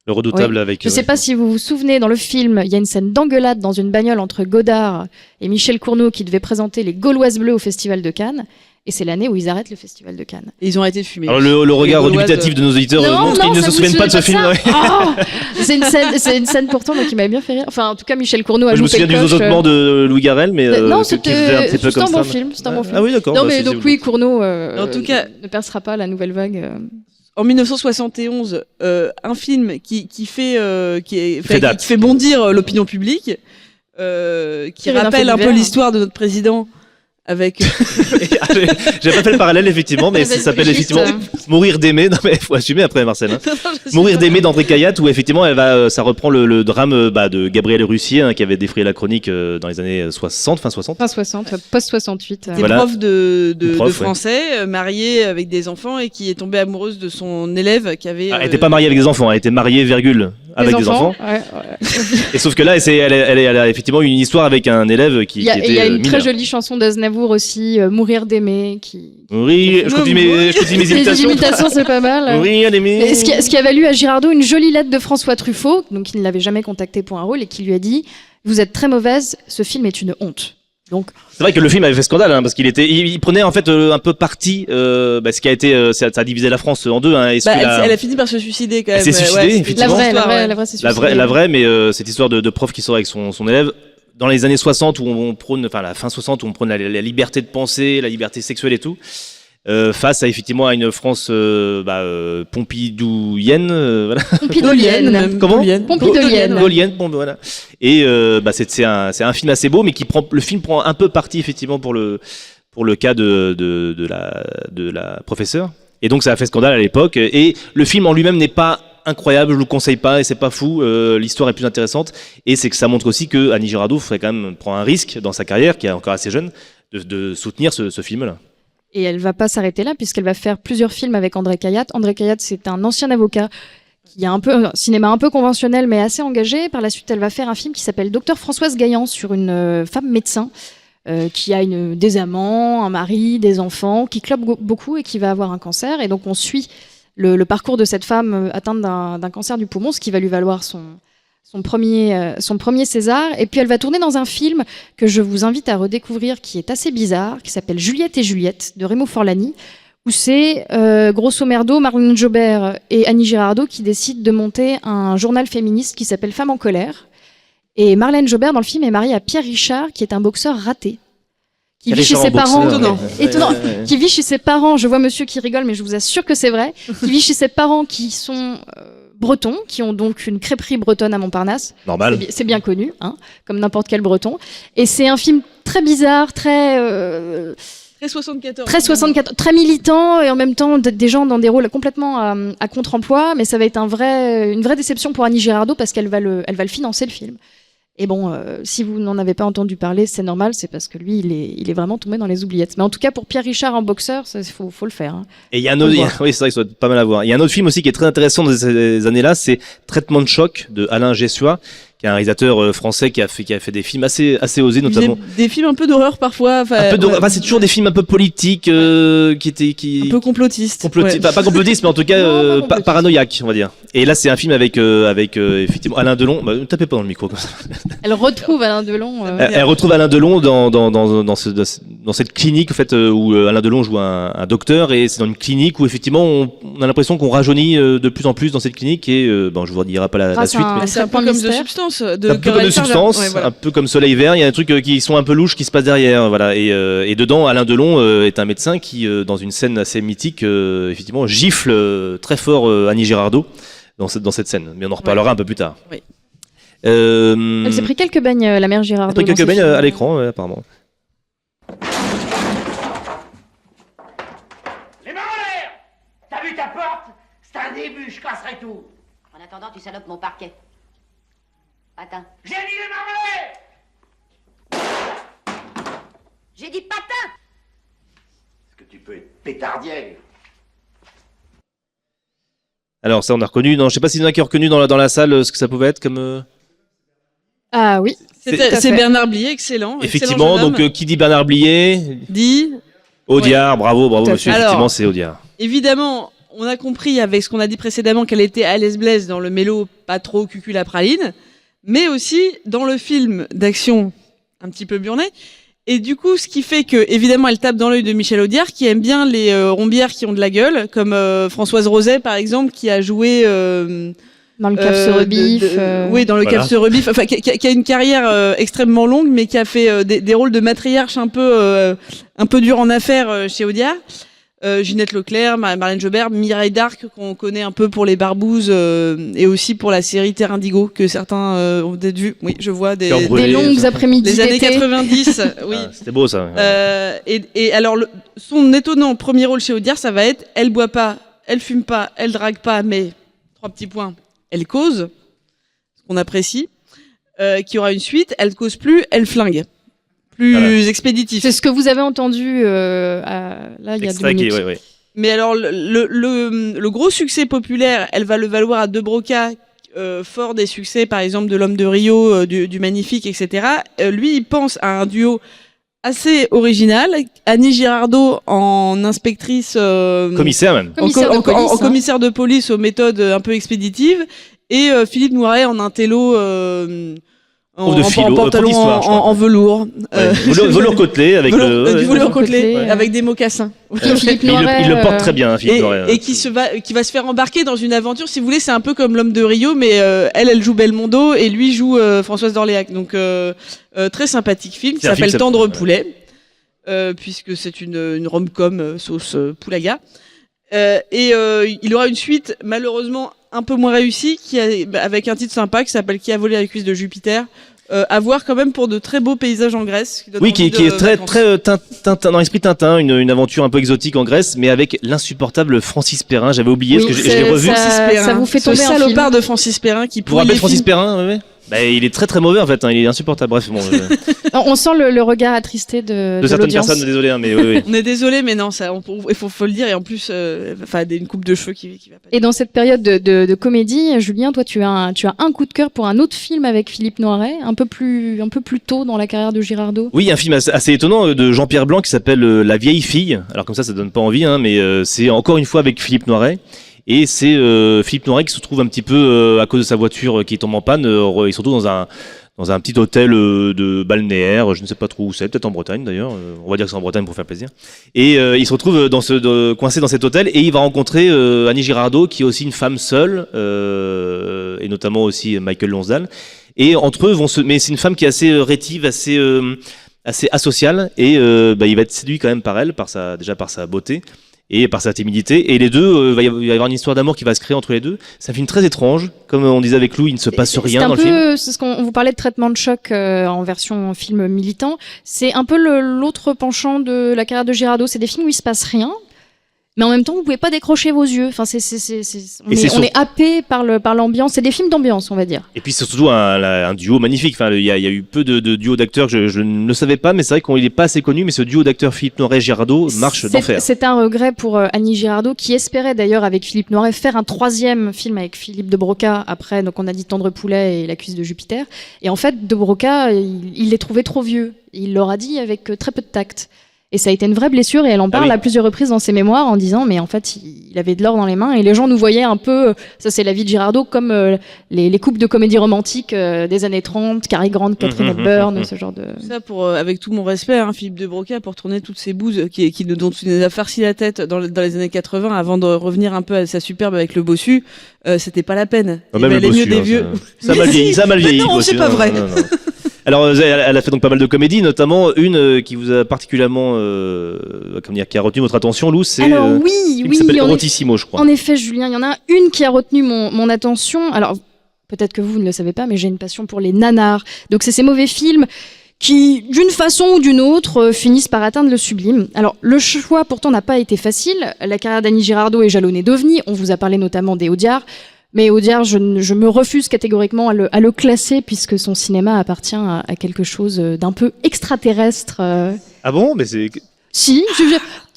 Le Redoutable avec... Je ne sais pas si vous vous souvenez, dans le film, il y a une scène d'engueulade dans une bagnole entre Godard et Michel Cournot qui devait présenter Les Gauloises Bleues au Festival de Cannes. Et c'est l'année où ils arrêtent le Festival de Cannes. Et ils ont arrêté de fumer. Alors le regard redubitatif de nos auditeurs montre qu'ils ne se souviennent pas de ce film. C'est une scène pourtant qui m'avait bien fait rire. Enfin, en tout cas, Michel Cournot a je me souviens du zozotement de Louis Garrel, mais non, c'était un bon film. Ah oui, d'accord. Non, mais donc oui, Cournot en tout cas, ne percera pas la Nouvelle Vague. En 1971, un film qui fait bondir l'opinion publique, qui rappelle un peu l'histoire de notre président avec. J'ai pas fait le parallèle effectivement, mais ça s'appelle effectivement Mourir d'aimer. Non mais faut assumer après Marcel. Hein. Mourir d'aimer d'André Cayatte, où effectivement ça reprend le drame de Gabriel Russier qui avait défrayé la chronique dans les années 60, fin 60. Fin 60, post 68. Des profs de français, mariée avec des enfants et qui est tombée amoureuse de son élève qui avait. Elle n'était pas mariée avec des enfants, elle était mariée virgule avec des enfants. Ouais. Et sauf que là, elle a effectivement une histoire avec un élève qui était Il y a une mineur. très jolie chanson d'Aznavour aussi, Mourir d'aimer, Oui, je continue mes imitations. Les imitations, c'est pas mal. Mourir d'aimer. Ce qui a valu à Girardot une jolie lettre de François Truffaut, donc il ne l'avait jamais contacté pour un rôle, et qui lui a dit « Vous êtes très mauvaise, ce film est une honte ». Donc, c'est vrai que le film avait fait scandale parce il prenait en fait un peu parti ce qui a été ça a divisé la France en deux. Hein, elle a fini par se suicider quand même. Elle s'est suicidée, effectivement. La vraie, c'est suicidée. La vraie, mais cette histoire de prof qui sort avec son élève dans les années 60 où on prône, enfin la fin 60 où on prône la liberté de penser, la liberté sexuelle et tout. Face à effectivement à une France pompidouienne, voilà. Pompidolienne. Comment Pompidolienne. Bon, voilà. Et c'est un film assez beau, mais le film prend un peu parti effectivement pour le cas de la professeure. Et donc ça a fait scandale à l'époque. Et le film en lui-même n'est pas incroyable, je vous le conseille pas et c'est pas fou. L'histoire est plus intéressante et c'est que ça montre aussi que Annie Girardot ferait quand même prendre un risque dans sa carrière, qui est encore assez jeune, de soutenir ce film-là. Et elle va pas s'arrêter là, puisqu'elle va faire plusieurs films avec André Cayatte. André Cayatte, c'est un ancien avocat qui a un cinéma un peu conventionnel, mais assez engagé. Par la suite, elle va faire un film qui s'appelle Docteur Françoise Gaillan, sur une femme médecin qui a des amants, un mari, des enfants, qui clope beaucoup et qui va avoir un cancer. Et donc, on suit le parcours de cette femme atteinte d'un cancer du poumon, ce qui va lui valoir son premier César. Et puis elle va tourner dans un film que je vous invite à redécouvrir, qui est assez bizarre, qui s'appelle Juliette et Juliette, de Remo Forlani, où c'est grosso merdo Marlène Jobert et Annie Girardot qui décident de monter un journal féministe qui s'appelle Femmes en colère. Et Marlène Jobert, dans le film, est mariée à Pierre Richard, qui est un boxeur raté. Qui vit chez ses parents. Étonnant. Qui vit chez ses parents. Je vois monsieur qui rigole, mais je vous assure que c'est vrai. Qui vit chez ses parents qui sont bretons, qui ont donc une crêperie bretonne à Montparnasse. Normal. C'est bien connu, comme n'importe quel breton. Et c'est un film très bizarre, très 74. Très 74, très militant, et en même temps des gens dans des rôles complètement à contre-emploi. Mais ça va être une vraie déception pour Annie Girardot, parce qu'elle va le financer, le film. Et bon, si vous n'en avez pas entendu parler, c'est normal, c'est parce que lui, il est vraiment tombé dans les oubliettes. Mais en tout cas, pour Pierre Richard en boxeur, il faut le faire. Et il y a un autre, oui, c'est vrai que ça doit être pas mal à voir. Il y a un autre film aussi qui est très intéressant dans ces années-là, c'est Traitement de choc de Alain Gessua, qui est un réalisateur français qui a fait des films assez osés, notamment. Des films un peu d'horreur parfois. C'est toujours des films un peu politiques, un peu complotistes. Pas complotistes, mais en tout cas paranoïaques, on va dire. Et là, c'est un film avec effectivement Alain Delon. Ne tapez pas dans le micro comme ça. Elle retrouve Alain Delon. Elle retrouve Alain Delon dans cette clinique en fait où Alain Delon joue un docteur, et c'est dans une clinique où effectivement on a l'impression qu'on rajeunit de plus en plus dans cette clinique, et je vous dirai pas la suite. Mais c'est un peu comme de Substance. Un peu comme de Substance, un peu comme Soleil Vert. Il y a des trucs qui sont un peu louches qui se passent derrière, voilà. Et dedans, Alain Delon est un médecin qui, dans une scène assez mythique, effectivement, gifle très fort Annie Girardot dans cette scène. Mais on en reparlera un peu plus tard. Oui. Elle s'est pris quelques baignes, la mère Girardot. Elle s'est pris quelques baignes à l'écran, apparemment. Les mains en l'air! T'as vu ta porte? C'est un début, je casserai tout. En attendant, tu salopes mon parquet. Patin. J'ai dit les mains en l'air! J'ai dit patin! Est-ce que tu peux être pétardière? Alors ça, on a reconnu. Non, je sais pas s'il y en a qui ont reconnu dans la salle ce que ça pouvait être comme. Ah oui. C'est Bernard Blier, excellent. Effectivement, excellent donc qui dit Bernard Blier dit Audiard, bravo monsieur. Alors, effectivement, c'est Audiard. Évidemment, on a compris avec ce qu'on a dit précédemment qu'elle était Alès Blaise dans le mélo pas trop cucul à praline, mais aussi dans le film d'action un petit peu burné. Et du coup, ce qui fait que, évidemment, elle tape dans l'œil de Michel Audiard, qui aime bien les rombières qui ont de la gueule, comme Françoise Roset, par exemple, qui a joué dans le Cave se rebiffe. Oui, dans le Cave se rebiffe. Enfin, qui a une carrière extrêmement longue, mais qui a fait des rôles de matriarche un peu dur en affaires chez Audiard. Ginette Leclerc, Marlène Jobert, Mireille Darc, qu'on connaît un peu pour Les Barbouzes, et aussi pour la série Terre Indigo, que certains ont peut-être vu. Oui, je vois des longues après-midi des années d'été. 90. Oui. C'était beau ça. Et alors, son étonnant premier rôle chez Audiard, ça va être elle boit pas, elle fume pas, elle drague pas, mais 3 petits points, elle cause, ce qu'on apprécie, qui aura une suite, elle cause plus, elle flingue. Plus expéditif. C'est ce que vous avez entendu là il y a 2 minutes. Ouais. Mais alors le gros succès populaire, elle va le valoir à De Broca, fort des succès par exemple de L'Homme de Rio, du Magnifique, etc. Lui, il pense à un duo assez original, Annie Girardot en inspectrice, Commissaire même. En commissaire de police aux méthodes un peu expéditives, et Philippe Noiret en intello. En pantalon en velours. Velours côtelé avec du velours côtelé avec des mocassins. Philippe Noiret, il le porte très bien, Philippe Noiret. Et qui va se faire embarquer dans une aventure, si vous voulez, c'est un peu comme L'Homme de Rio, mais elle joue Belmondo et lui joue Françoise d'Orléac. Donc très sympathique film qui s'appelle Tendre Poulet, puisque c'est une rom-com sauce poulaga. Et il aura une suite malheureusement un peu moins réussie, avec un titre sympa qui s'appelle Qui a volé la cuisse de Jupiter. À voir quand même pour de très beaux paysages en Grèce. Qui est très Tintin, dans l'esprit Tintin, une aventure un peu exotique en Grèce, mais avec l'insupportable Francis Perrin. J'avais oublié parce que je l'ai revu. Ça vous fait tomber ce salopard de Francis Perrin qui pourrait. Vous vous rappelez Francis Perrin, ouais. Bah, il est très très mauvais en fait, il est insupportable. Bref, bon. On sent le regard attristé de certaines l'audience. personnes, désolé, mais oui. On est désolé, mais non, il faut le dire, et en plus, une coupe de cheveux qui va pas. Et dans cette période de comédie, Julien, toi, tu as un coup de cœur pour un autre film avec Philippe Noiret, un peu plus tôt dans la carrière de Girardot. Oui, un film assez étonnant de Jean-Pierre Blanc qui s'appelle La vieille fille. Alors comme ça donne pas envie, mais c'est encore une fois avec Philippe Noiret. Et c'est Philippe Noiret qui se trouve un petit peu à cause de sa voiture qui tombe en panne. Il se retrouve dans un petit hôtel de balnéaire, je ne sais pas trop où c'est, peut-être en Bretagne d'ailleurs. On va dire que c'est en Bretagne pour faire plaisir. Et il se retrouve coincé dans cet hôtel et il va rencontrer Annie Girardot qui est aussi une femme seule, et notamment aussi Michael Lonsdale. Et entre eux mais c'est une femme qui est assez rétive, assez asociale, et il va être séduit quand même par elle, par sa beauté et par sa timidité, et les deux, il va y avoir une histoire d'amour qui va se créer entre les deux. C'est un film très étrange, comme on disait avec Lou, il ne se passe rien dans le film. C'est ce qu'on vous parlait de traitement de choc en version film militant. C'est un peu l'autre penchant de la carrière de Girardot. C'est des films où il se passe rien, mais en même temps vous pouvez pas décrocher vos yeux. Enfin, on est happé par l'ambiance. C'est des films d'ambiance, on va dire. Et puis c'est surtout un duo magnifique. Enfin, il y a eu peu de duos d'acteurs. Je ne le savais pas, mais c'est vrai qu'il est pas assez connu. Mais ce duo d'acteurs Philippe Noiret Girardot marche d'enfer. C'est un regret pour Annie Girardot, qui espérait d'ailleurs avec Philippe Noiret faire un 3e film avec Philippe de Broca. Après, donc on a dit Tendre Poulet et La cuisse de Jupiter. Et en fait, de Broca, il les trouvait trop vieux. Il leur a dit avec très peu de tact. Et ça a été une vraie blessure, et elle en parle à plusieurs reprises dans ses mémoires en disant mais en fait il avait de l'or dans les mains, et les gens nous voyaient un peu, ça c'est la vie de Girardot, comme les couples de comédie romantique des années 30, Cary Grant, Catherine Hepburn, ce genre de... Ça avec tout mon respect, Philippe de Broca, pour tourner toutes ces bouses dont il nous a farci la tête dans les années 80 avant de revenir un peu à sa superbe avec Le Bossu, c'était pas la peine. Il valait mieux des vieux. Ça a mal vieilli. Non, c'est pas vrai. Non. Alors, elle a fait donc pas mal de comédies, notamment une qui vous a particulièrement, qui a retenu votre attention, Lou, c'est qui s'appelle Erotissimo, je crois. En effet, Julien, il y en a une qui a retenu mon attention. Alors, peut-être que vous ne le savez pas, mais j'ai une passion pour les nanars. Donc, c'est ces mauvais films qui, d'une façon ou d'une autre, finissent par atteindre le sublime. Alors, le choix, pourtant, n'a pas été facile. La carrière d'Annie Girardot est jalonnée d'ovnis. On vous a parlé notamment des Audiard. Mais Audiard, je me refuse catégoriquement à le classer, puisque son cinéma appartient à quelque chose d'un peu extraterrestre. Ah bon? Mais c'est... Si,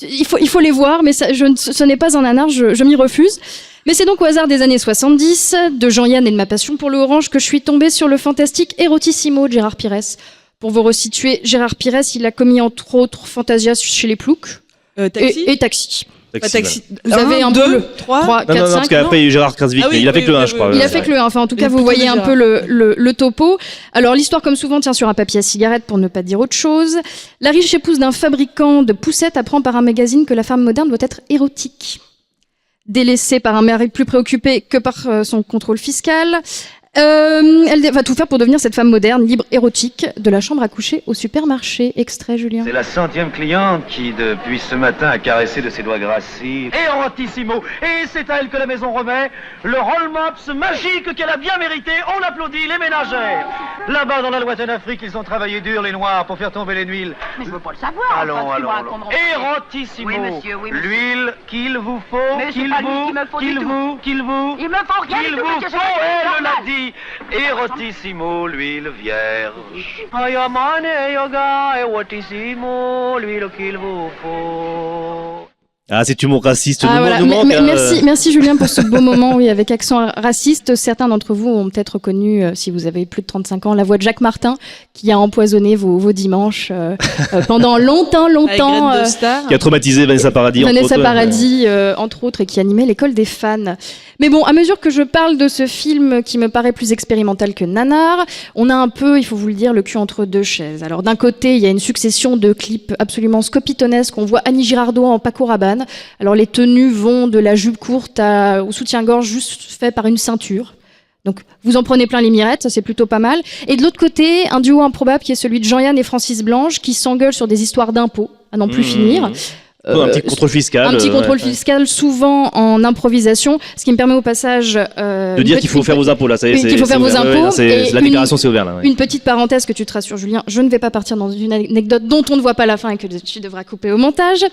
il faut les voir, mais ce n'est pas un nanar, je m'y refuse. Mais c'est donc au hasard des années 70, de Jean-Yann et de ma passion pour le orange, que je suis tombée sur le fantastique Erotissimo de Gérard Pires. Pour vous resituer, Gérard Pires, il a commis entre autres Fantasia chez les Ploucs et Taxi. Taxi. Vous avez un 2, 3, 4, 5. Parce qu'après, il y a eu Gérard Krasvik, mais il a fait que le 1, je crois. Il a fait que le 1. Enfin, en tout cas, vous voyez un peu le topo. Alors, l'histoire, comme souvent, tient sur un papier à cigarette, pour ne pas dire autre chose. La riche épouse d'un fabricant de poussettes apprend par un magazine que la femme moderne doit être érotique. Délaissée par un mari plus préoccupé que par son contrôle fiscal, Elle va tout faire pour devenir cette femme moderne, libre, érotique, de la chambre à coucher au supermarché. Extrait, Julien. C'est la 100e cliente qui, depuis ce matin, a caressé de ses doigts gracis. Erotissimo. Et c'est à elle que la maison remet le roll-mops magique qu'elle a bien mérité. On applaudit les ménagères. Là-bas, dans la lointaine Afrique, ils ont travaillé dur, les Noirs, pour faire tomber les huiles. Mais je veux pas le savoir. Allons. Erotissimo. Oui, monsieur, oui, monsieur. L'huile qu'il vous faut, Mais c'est pas l'huile qu'il me faut du tout. Il me faut rien du tout, monsieur. Elle l'a dit. Erotissimo, l'huile vierge. Ayamane, yoga, erotissimo, l'huile qu'il vous faut. Ah, cet humour raciste Voilà. nous manque. Merci Julien pour ce beau moment, oui, avec accent raciste. Certains d'entre vous ont peut-être reconnu, si vous avez plus de 35 ans, la voix de Jacques Martin, qui a empoisonné vos dimanches pendant longtemps. Qui a traumatisé Vanessa Paradis, entre autres, et qui animait l'école des fans. Mais bon, à mesure que je parle de ce film qui me paraît plus expérimental que nanar, on a un peu, il faut vous le dire, le cul entre deux chaises. Alors d'un côté, il y a une succession de clips absolument scopitonesques. On voit Annie Girardot en Paco Rabanne. Alors les tenues vont de la jupe courte au soutien-gorge juste fait par une ceinture. Donc vous en prenez plein les mirettes, ça c'est plutôt pas mal. Et de l'autre côté, un duo improbable qui est celui de Jean-Yann et Francis Blanche qui s'engueulent sur des histoires d'impôts à n'en plus finir. Un petit contrôle fiscal. Un petit contrôle fiscal, souvent en improvisation, ce qui me permet au passage de dire qu'il faut faire vos impôts là. Ça y est, qu'il faut faire vos impôts. La déclaration c'est ouvert là. Une petite parenthèse que tu te rassures, Julien. Je ne vais pas partir dans une anecdote dont on ne voit pas la fin et que tu devras couper au montage.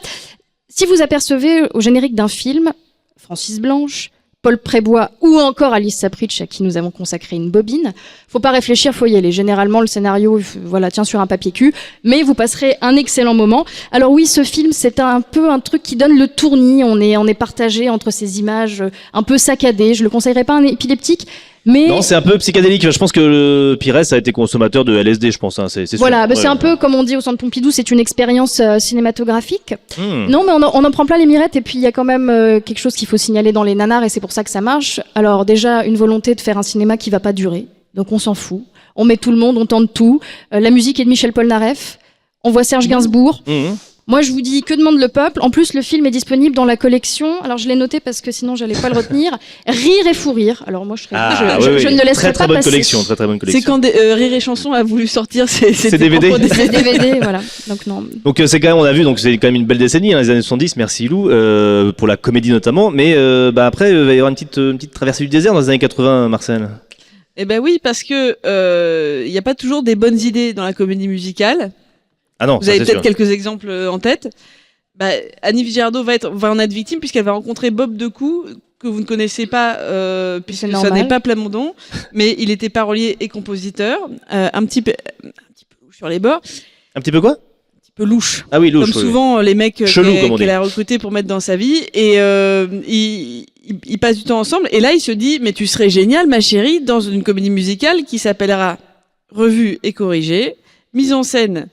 Si vous apercevez au générique d'un film Francis Blanche, Paul Prébois ou encore Alice Sapritch, à qui nous avons consacré une bobine, faut pas réfléchir, faut y aller. Généralement, le scénario, tient sur un papier cul, mais vous passerez un excellent moment. Alors oui, ce film, c'est un peu un truc qui donne le tournis. On est partagé entre ces images un peu saccadées. Je le conseillerais pas à un épileptique. Mais... Non, c'est un peu psychédélique. Je pense que le Pires a été consommateur de LSD, je pense. Hein. C'est voilà, sûr. C'est un peu comme on dit au Centre Pompidou, c'est une expérience cinématographique. Non, mais on en prend plein les mirettes. Et puis il y a quand même quelque chose qu'il faut signaler dans les nanars, et c'est pour ça que ça marche. Alors déjà, une volonté de faire un cinéma qui va pas durer. Donc on s'en fout. On met tout le monde, on tente tout. La musique est de Michel Polnareff. On voit Serge Gainsbourg. Moi, je vous dis, que demande le peuple? En plus, le film est disponible dans la collection. Alors, je l'ai noté parce que sinon, j'allais pas le retenir. Rire et fou rire. Alors, moi, je ne le laisserai pas passer. Très bonne collection. C'est quand Rire et Chanson a voulu sortir ses DVD. Ses DVD, voilà. Donc, non. Donc, c'est quand même, on a vu, donc c'est quand même une belle décennie, les années 70, merci Lou, pour la comédie notamment. Mais après, il va y avoir une petite traversée du désert dans les années 80, Marcel. Eh ben oui, parce que il n'y a pas toujours des bonnes idées dans la comédie musicale. Ah non, vous avez peut-être quelques exemples en tête. Annie Girardot va en être victime puisqu'elle va rencontrer Bob Decou, que vous ne connaissez pas puisque ça n'est pas Plamondon, mais il était parolier et compositeur, un petit peu sur les bords. Un petit peu quoi? Un petit peu louche. Ah oui, louche. Comme souvent les mecs Chelou, qu'elle a recrutés pour mettre dans sa vie, et ils passent du temps ensemble. Et là, il se dit, mais tu serais géniale, ma chérie, dans une comédie musicale qui s'appellera Revue et corrigée, mise en scène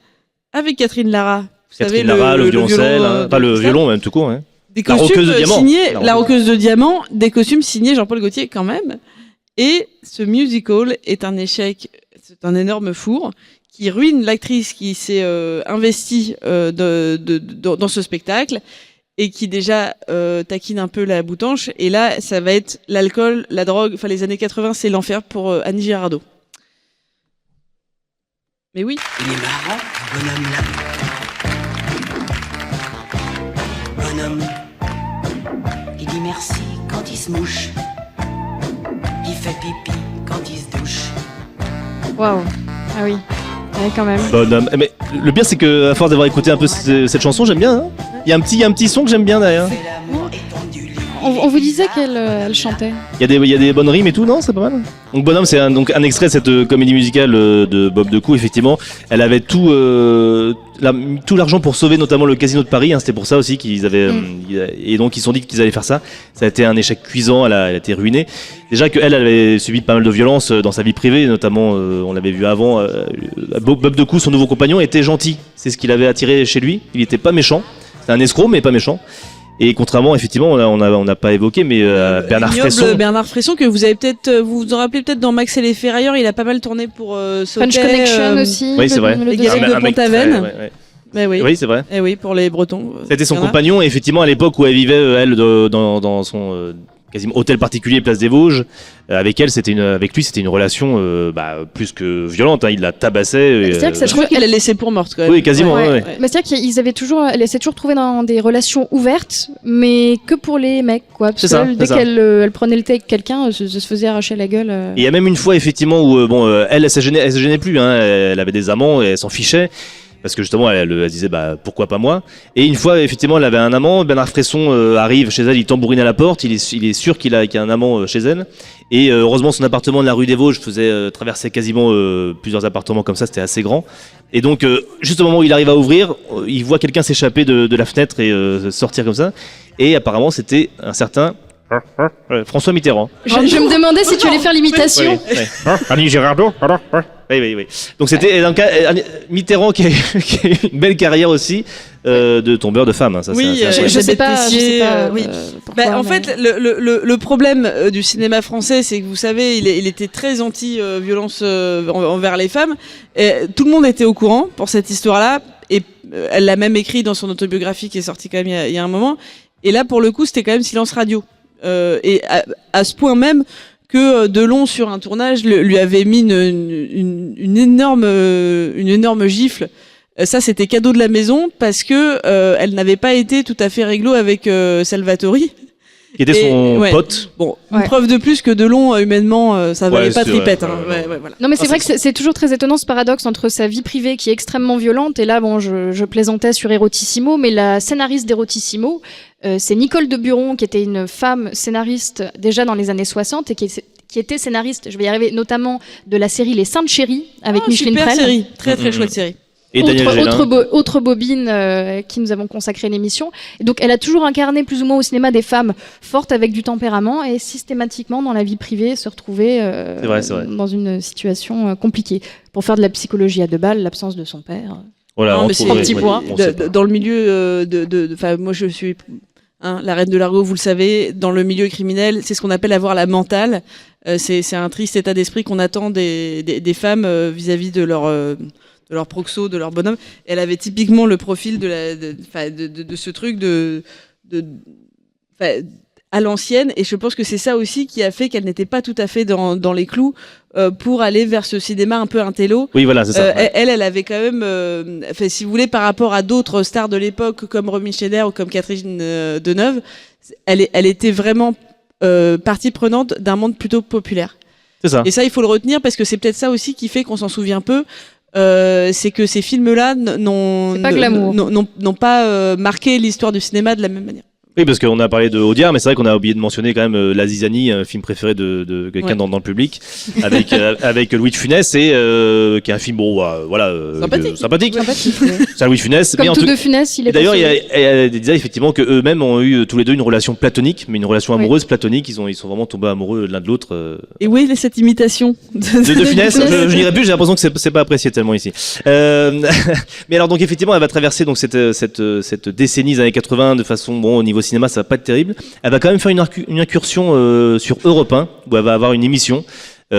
avec Catherine Lara. Catherine Lara, le violoncelle, pas le violon même tout court. Hein. Des costumes signés, la roqueuse de diamant, des costumes signés Jean-Paul Gaultier quand même. Et ce musical est un échec, c'est un énorme four qui ruine l'actrice qui s'est investie dans ce spectacle et qui déjà taquine un peu la boutanche. Et là, ça va être l'alcool, la drogue, enfin les années 80, c'est l'enfer pour Annie Girardot. Mais oui. Il est marrant, bonhomme là. Bonhomme. Il dit merci quand il se mouche. Il fait pipi quand il se douche. Waouh. Ah oui. Ouais, quand même. Bonhomme. Mais le pire, c'est que à force d'avoir écouté un peu cette chanson, j'aime bien. Hein. Il y a un petit son que j'aime bien d'ailleurs. On vous disait qu'elle chantait. Il y a des bonnes rimes et tout, non? C'est pas mal. Donc Bonhomme, c'est un extrait de cette comédie musicale de Bob Decou. Effectivement, elle avait tout l'argent pour sauver notamment le Casino de Paris. Hein, c'était pour ça aussi qu'ils avaient et donc ils se sont dit qu'ils allaient faire ça. Ça a été un échec cuisant. Elle a été ruinée. Déjà qu'elle avait subi pas mal de violences dans sa vie privée, notamment on l'avait vu avant. Bob Decou, son nouveau compagnon, était gentil. C'est ce qui l'avait attiré chez lui. Il était pas méchant. C'était un escroc, mais pas méchant. Et contrairement, effectivement, on n'a pas évoqué, mais Bernard Fresson. Bernard Fresson, que vous avez peut-être, vous en rappelez peut-être dans Max et les Ferrailleurs, il a pas mal tourné pour French Connection aussi. Oui, c'est vrai. Les Galeries de Pont-Aven. Mais oui, c'est vrai. Et oui, pour les Bretons. C'était son compagnon, et effectivement, à l'époque où elle vivait, elle, dans son quasiment hôtel particulier Place des Vosges. Avec lui c'était une relation plus que violente, hein. Il la tabassait. C'est-à-dire que ça, je crois qu'elle l'a laissée pour morte quand même. Oui, quasiment. Ouais. Mais c'est-à-dire elle s'est toujours trouvée dans des relations ouvertes, mais que pour les mecs, quoi. Parce que dès qu'elle prenait le thé avec quelqu'un, se faisait arracher la gueule. Et il y a même une fois effectivement où elle se gênait plus, hein. Elle avait des amants et elle s'en fichait. Parce que justement, elle disait pourquoi pas moi. Et une fois, effectivement, elle avait un amant. Bernard Fresson arrive chez elle, il tambourine à la porte. Il est sûr qu'il y a un amant chez elle. Et heureusement, son appartement de la rue des Vosges faisait traverser quasiment plusieurs appartements comme ça. C'était assez grand. Et donc, juste au moment où il arrive à ouvrir, il voit quelqu'un s'échapper de la fenêtre et sortir comme ça. Et apparemment, c'était un certain François Mitterrand. Je me demandais si tu allais faire l'imitation. Annie Girardot. Oui. Donc c'était Mitterrand qui a eu une belle carrière aussi de tombeur de femmes. Hein, ça, oui, je sais pas. Oui. En fait, le problème du cinéma français, c'est que vous savez, il était très anti-violence envers les femmes. Et tout le monde était au courant pour cette histoire-là. Et elle l'a même écrit dans son autobiographie qui est sortie quand même il y a un moment. Et là, pour le coup, c'était quand même silence radio. Et à ce point même que Delon sur un tournage lui avait mis une énorme gifle. Ça, c'était cadeau de la maison parce que elle n'avait pas été tout à fait réglo avec Salvatori. Qui était son pote. Bon, une preuve de plus que Delon, humainement, ça valait pas tripette. Hein. Voilà. Non, mais c'est vrai que c'est toujours très étonnant ce paradoxe entre sa vie privée qui est extrêmement violente. Et là, je plaisantais sur Erotissimo, mais la scénariste d'Erotissimo, c'est Nicole de Buron, qui était une femme scénariste déjà dans les années 60 et qui était scénariste, je vais y arriver, notamment de la série Les Saintes Chéries avec Micheline Prel. Série, très chouette série. Et autre bobine qui nous avons consacré l'émission. Et donc elle a toujours incarné plus ou moins au cinéma des femmes fortes avec du tempérament et systématiquement dans la vie privée se retrouver dans une situation compliquée. Pour faire de la psychologie à deux balles, l'absence de son père. Voilà, non, mais c'est un petit point. Dans le milieu moi je suis la reine de l'argot, vous le savez, dans le milieu criminel, c'est ce qu'on appelle avoir la mentale. C'est un triste état d'esprit qu'on attend des femmes vis-à-vis de leur proxo, de leur bonhomme. Elle avait typiquement le profil de ce truc à l'ancienne, et je pense que c'est ça aussi qui a fait qu'elle n'était pas tout à fait dans les clous pour aller vers ce cinéma un peu intello. Oui, voilà, c'est ça. Elle avait quand même, si vous voulez, par rapport à d'autres stars de l'époque comme Romy Schneider ou comme Catherine Deneuve, elle était vraiment partie prenante d'un monde plutôt populaire. C'est ça. Et ça, il faut le retenir parce que c'est peut-être ça aussi qui fait qu'on s'en souvient peu. C'est que ces films-là n'ont pas marqué l'histoire du cinéma de la même manière. Oui, parce qu'on a parlé de Audiard, mais c'est vrai qu'on a oublié de mentionner quand même La Zizanie, un film préféré de quelqu'un dans le public, avec Louis de Funès, et qui est un film sympathique. C'est Louis de Funès. Comme tout de Funès, il est. D'ailleurs, il disait effectivement que eux-mêmes ont eu tous les deux une relation platonique, mais une relation amoureuse platonique. Ils sont vraiment tombés amoureux l'un de l'autre. Et où est cette imitation de Funès? Je n'irai plus. J'ai l'impression que c'est pas apprécié tellement ici. Mais alors donc effectivement, elle va traverser donc cette décennie des années 80 de façon au niveau cinéma, ça va pas être terrible. Elle va quand même faire une incursion sur Europe 1, où elle va avoir une émission où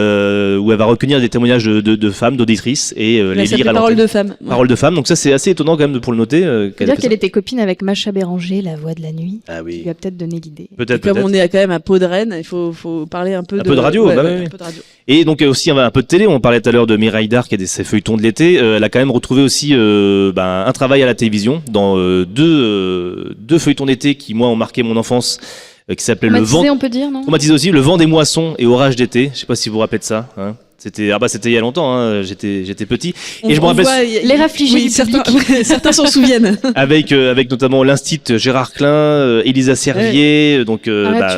elle va recueillir des témoignages de femmes, d'auditrices et les lire à Paroles de femmes. Paroles de femmes. Donc ça, c'est assez étonnant quand même pour le noter. qu'elle était copine avec Macha Béranger, la voix de la nuit. Ah oui. Qui lui a peut-être donné l'idée. Comme on est quand même à Peau de Rennes, il faut parler un peu de radio. Un peu de radio. Et donc aussi un peu de télé. On parlait tout à l'heure de Mireille Darc et de ses feuilletons de l'été. Elle a quand même retrouvé aussi un travail à la télévision dans deux feuilletons d'été qui moi ont marqué mon enfance. Qui s'appelait Le Vent. On peut dire, non? Traumatisé aussi, Le Vent des moissons et Orage d'été. Je sais pas si vous vous rappelez de ça. Hein. C'était il y a longtemps. Hein. J'étais petit. Et je me rappelle. Les réfligés du public. Certains s'en souviennent. avec notamment l'Institut Gérard Klein, Elisa Servier, donc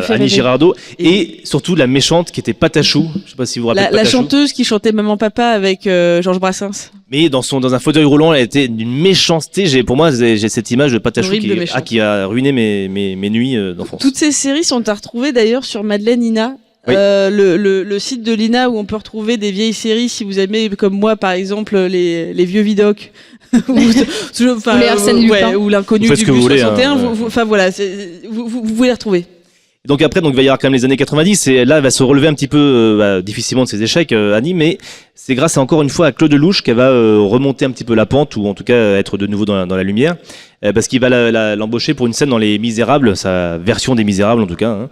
Annie Girardot, et surtout la méchante qui était Patachou. Je sais pas si vous vous rappelez. La chanteuse qui chantait Maman Papa avec Georges Brassens. Mais dans un fauteuil roulant, elle était d'une méchanceté. Pour moi, j'ai cette image de Patachou qui a ruiné mes nuits d'enfance. Toutes ces séries sont à retrouver d'ailleurs sur Madeleine Ina. Oui. Le site de l'INA où on peut retrouver des vieilles séries si vous aimez comme moi par exemple les vieux vidocs ou les Arsène Lupin ou l'inconnu du bus 61 vous pouvez les retrouver. Donc après, il va y avoir quand même les années 90 et là, elle va se relever un petit peu difficilement de ses échecs, Annie, mais c'est grâce encore une fois à Claude Lelouch qu'elle va remonter un petit peu la pente ou en tout cas être de nouveau dans la lumière, parce qu'il va l'embaucher pour une scène dans Les Misérables, sa version des Misérables en tout cas. Hein.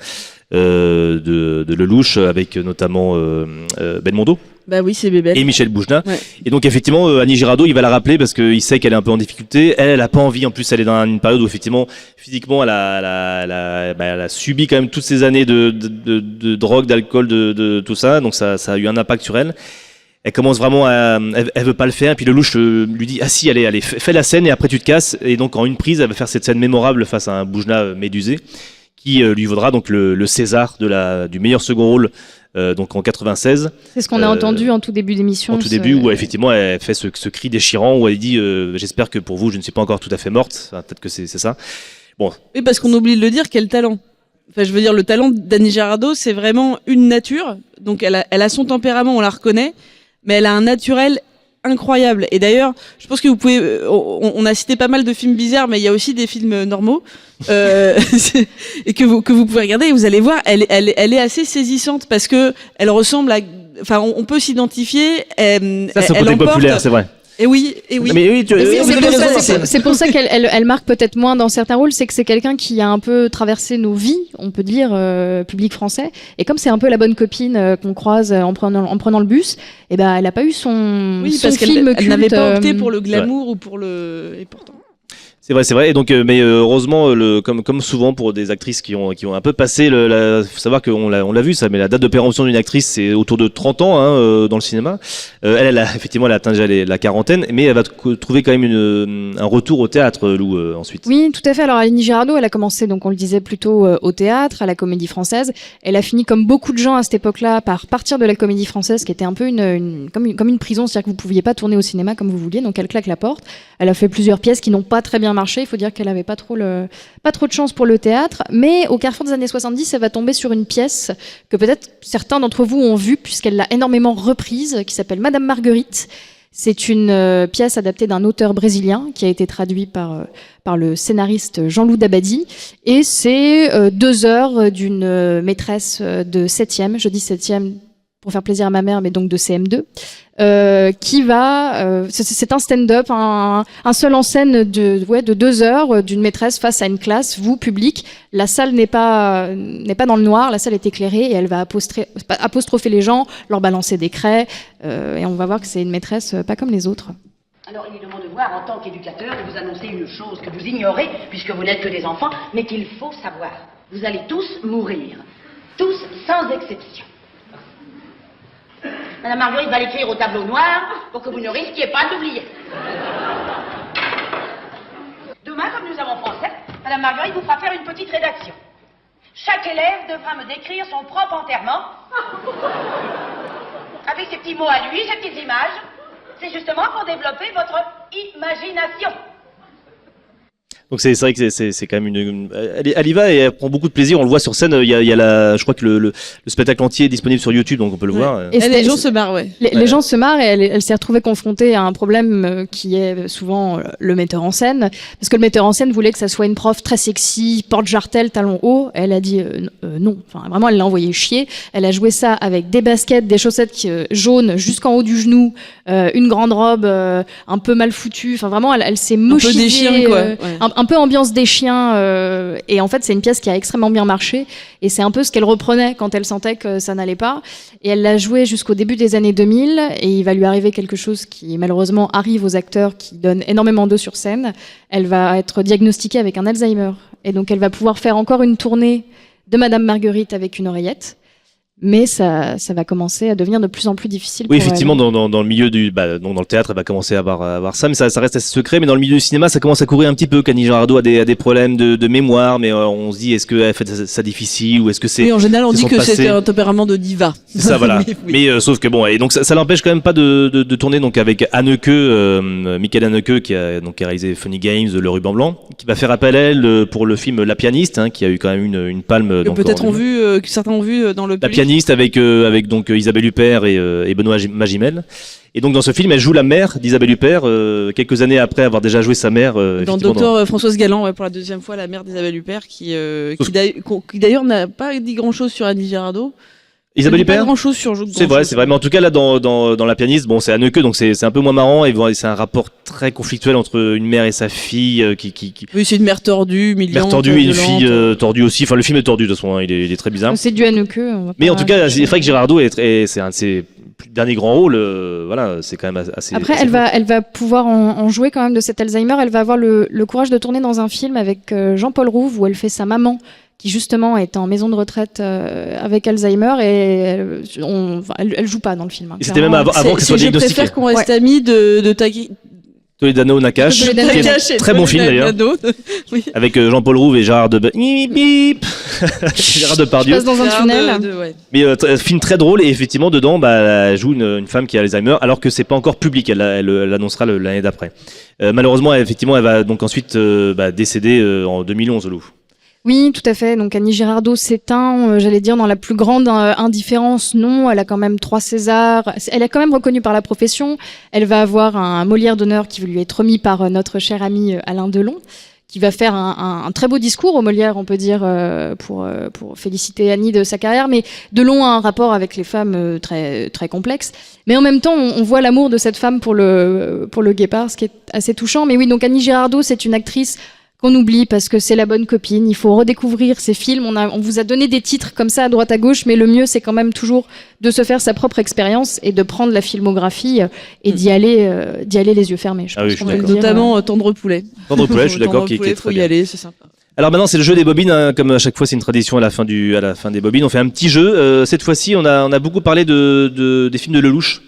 de Lelouch, avec notamment Belmondo. Bah oui, c'est Bébel. Et Michel Boujna. Ouais. Et donc effectivement, Annie Girardot, il va la rappeler parce qu'il sait qu'elle est un peu en difficulté. Elle a pas envie. En plus, elle est dans une période où effectivement, physiquement, elle a subi quand même toutes ces années de drogue, d'alcool, de tout ça. Donc ça a eu un impact sur elle. Elle commence vraiment elle veut pas le faire. Et puis Lelouch lui dit, ah si, allez, fais la scène et après tu te casses. Et donc en une prise, elle va faire cette scène mémorable face à un Boujna médusé qui lui vaudra donc le César du meilleur second rôle. Donc en 96. C'est ce qu'on a entendu en tout début d'émission. En tout début, où effectivement elle fait ce cri déchirant où elle dit j'espère que pour vous je ne suis pas encore tout à fait morte. Enfin, peut-être que c'est ça. Bon. Oui, parce qu'on oublie de le dire, quel talent. Enfin, je veux dire, le talent d'Annie Girardot, c'est vraiment une nature. Donc elle a son tempérament, on la reconnaît, mais elle a un naturel incroyable. Et d'ailleurs, je pense que vous pouvez. On a cité pas mal de films bizarres, mais il y a aussi des films normaux et que vous pouvez regarder. Et vous allez voir, elle est assez saisissante parce que elle ressemble à. Enfin, on peut s'identifier. Ça, c'est un côté populaire, c'est vrai. Et oui. Mais oui, c'est pour ça qu'elle marque peut-être moins dans certains rôles, c'est que c'est quelqu'un qui a un peu traversé nos vies, on peut dire, public français. Et comme c'est un peu la bonne copine qu'on croise en prenant le bus, et ben elle a pas eu son parce film culte. Elle n'avait pas opté pour le glamour ou pour le. Et pourtant. C'est vrai. Et donc, mais heureusement, comme souvent pour des actrices qui ont un peu passé, faut savoir qu'on l'a vu ça, mais la date de péremption d'une actrice c'est autour de 30 ans dans le cinéma. Elle a effectivement, elle a atteint déjà la quarantaine, mais elle va trouver quand même un retour au théâtre, Lou, ensuite. Oui, tout à fait. Alors Annie Girardot, elle a commencé, donc on le disait plutôt au théâtre, à la Comédie Française. Elle a fini comme beaucoup de gens à cette époque-là par partir de la Comédie Française, qui était un peu comme une prison, c'est-à-dire que vous pouviez pas tourner au cinéma comme vous vouliez, donc elle claque la porte. Elle a fait plusieurs pièces qui n'ont pas très bien marché. Il faut dire qu'elle avait pas trop de chance pour le théâtre, mais au carrefour des années 70, elle va tomber sur une pièce que peut-être certains d'entre vous ont vue puisqu'elle l'a énormément reprise, qui s'appelle Madame Marguerite. C'est une pièce adaptée d'un auteur brésilien qui a été traduit par le scénariste Jean-Loup Dabadi, et c'est 2 heures d'une maîtresse de 7e, je dis 7e pour faire plaisir à ma mère, mais donc de CM2, qui va, c'est un stand-up, un seul en scène de 2 heures d'une maîtresse face à une classe, vous public. La salle n'est pas dans le noir, la salle est éclairée et elle va apostropher les gens, leur balancer des craies, et on va voir que c'est une maîtresse pas comme les autres. Alors il est de mon devoir en tant qu'éducateur de vous annoncer une chose que vous ignorez puisque vous n'êtes que des enfants, mais qu'il faut savoir. Vous allez tous mourir, tous sans exception. Madame Marguerite va l'écrire au tableau noir pour que vous ne risquiez pas d'oublier. Demain, comme nous avons français, Madame Marguerite vous fera faire une petite rédaction. Chaque élève devra me décrire son propre enterrement avec ses petits mots à lui, ses petites images. C'est justement pour développer votre imagination. Donc c'est vrai que c'est quand même elle y va et elle prend beaucoup de plaisir. On le voit sur scène. Il y a je crois que le spectacle entier est disponible sur YouTube, donc on peut le voir. Et les gens se marrent, ouais. Les gens se marrent et elle s'est retrouvée confrontée à un problème qui est souvent le metteur en scène, parce que le metteur en scène voulait que ça soit une prof très sexy, porte-jartel, talons hauts. Elle a dit non. Enfin vraiment, elle l'a envoyé chier. Elle a joué ça avec des baskets, des chaussettes jaunes jusqu'en haut du genou, une grande robe un peu mal foutue. Enfin vraiment, elle s'est mochifiée. Un peu des chiens, quoi. Ouais. Un peu ambiance des chiens, et en fait c'est une pièce qui a extrêmement bien marché, et c'est un peu ce qu'elle reprenait quand elle sentait que ça n'allait pas, et elle l'a joué jusqu'au début des années 2000, et il va lui arriver quelque chose qui malheureusement arrive aux acteurs qui donnent énormément d'eux sur scène. Elle va être diagnostiquée avec un Alzheimer, et donc elle va pouvoir faire encore une tournée de Madame Marguerite avec une oreillette. Mais ça va commencer à devenir de plus en plus difficile. Oui, effectivement, dans le milieu donc dans le théâtre, elle va commencer à avoir ça, mais ça reste assez secret. Mais dans le milieu du cinéma, ça commence à courir un petit peu. Qu'Annie Girardot a des problèmes de mémoire, mais on se dit, est-ce qu'elle fait ça difficile ou est-ce que c'est... Oui, en général, on dit que c'est un tempérament de diva. C'est ça, voilà. Mais sauf que bon, et donc ça l'empêche quand même pas de tourner donc avec Haneke, Michael Haneke, qui a réalisé Funny Games, Le Ruban Blanc, qui va faire appel à elle pour le film La Pianiste, qui a eu quand même une palme. Que peut-être que certains ont vu dans le public. Avec donc Isabelle Huppert et Benoît Magimel. Et donc dans ce film, elle joue la mère d'Isabelle Huppert quelques années après avoir déjà joué sa mère. Dans Docteur Françoise Galland, pour la 2e fois, la mère d'Isabelle Huppert, qui d'ailleurs n'a pas dit grand-chose sur Annie Girardot. Isabelle Pas Huppert. grand chose sur C'est vrai, mais en tout cas là dans La Pianiste, bon c'est Anneke, donc c'est un peu moins marrant et bon, c'est un rapport très conflictuel entre une mère et sa fille qui... Oui, c'est une mère tordue, humiliante, mère tordue et une violente. fille tordue aussi. Enfin le film est tordu de toute façon, hein, il est très bizarre. C'est du Anneke. Mais en tout cas, c'est vrai que Girardot c'est un de ses derniers grands rôles. Voilà, c'est quand même assez. Après, assez elle va pouvoir en jouer quand même de cet Alzheimer. Elle va avoir le courage de tourner dans un film avec Jean-Paul Rouve où elle fait sa maman qui justement est en maison de retraite avec Alzheimer et elle joue pas dans le film. Hein, et c'était même avant que ce soit diagnostiqué. Je préfère qu'on reste amis de Toledano Nakash, qui est très bon film d'ailleurs, oui. avec Jean-Paul Rouve et Gérard Gérard Depardieu. Je passe dans un tunnel. Mais film très drôle et effectivement dedans, elle joue une femme qui a Alzheimer alors que c'est pas encore public. Elle annoncera l'année d'après. Malheureusement, effectivement, elle va donc ensuite décéder en 2011 au Louvre. Oui, tout à fait. Donc Annie Girardot s'éteint, j'allais dire, dans la plus grande indifférence. Non, elle a quand même 3 Césars. Elle est quand même reconnue par la profession. Elle va avoir un Molière d'honneur qui va lui être remis par notre cher ami Alain Delon, qui va faire un très beau discours au Molière, on peut dire, pour féliciter Annie de sa carrière. Mais Delon a un rapport avec les femmes très, très complexe. Mais en même temps, on voit l'amour de cette femme pour le guépard, ce qui est assez touchant. Mais oui, donc Annie Girardot, c'est une actrice qu'on oublie parce que c'est la bonne copine. Il faut redécouvrir ses films. On vous a donné des titres comme ça à droite à gauche, mais le mieux c'est quand même toujours de se faire sa propre expérience et de prendre la filmographie et d'y aller les yeux fermés. Je pense qu'on peut le dire. Notamment Tendre Poulet. Tendre Poulet, je suis d'accord, qui est très bien. Aller, c'est sympa. Alors maintenant c'est le jeu des bobines, hein. Comme à chaque fois c'est une tradition à la fin des bobines. On fait un petit jeu. Cette fois-ci on a beaucoup parlé des films de Lelouch.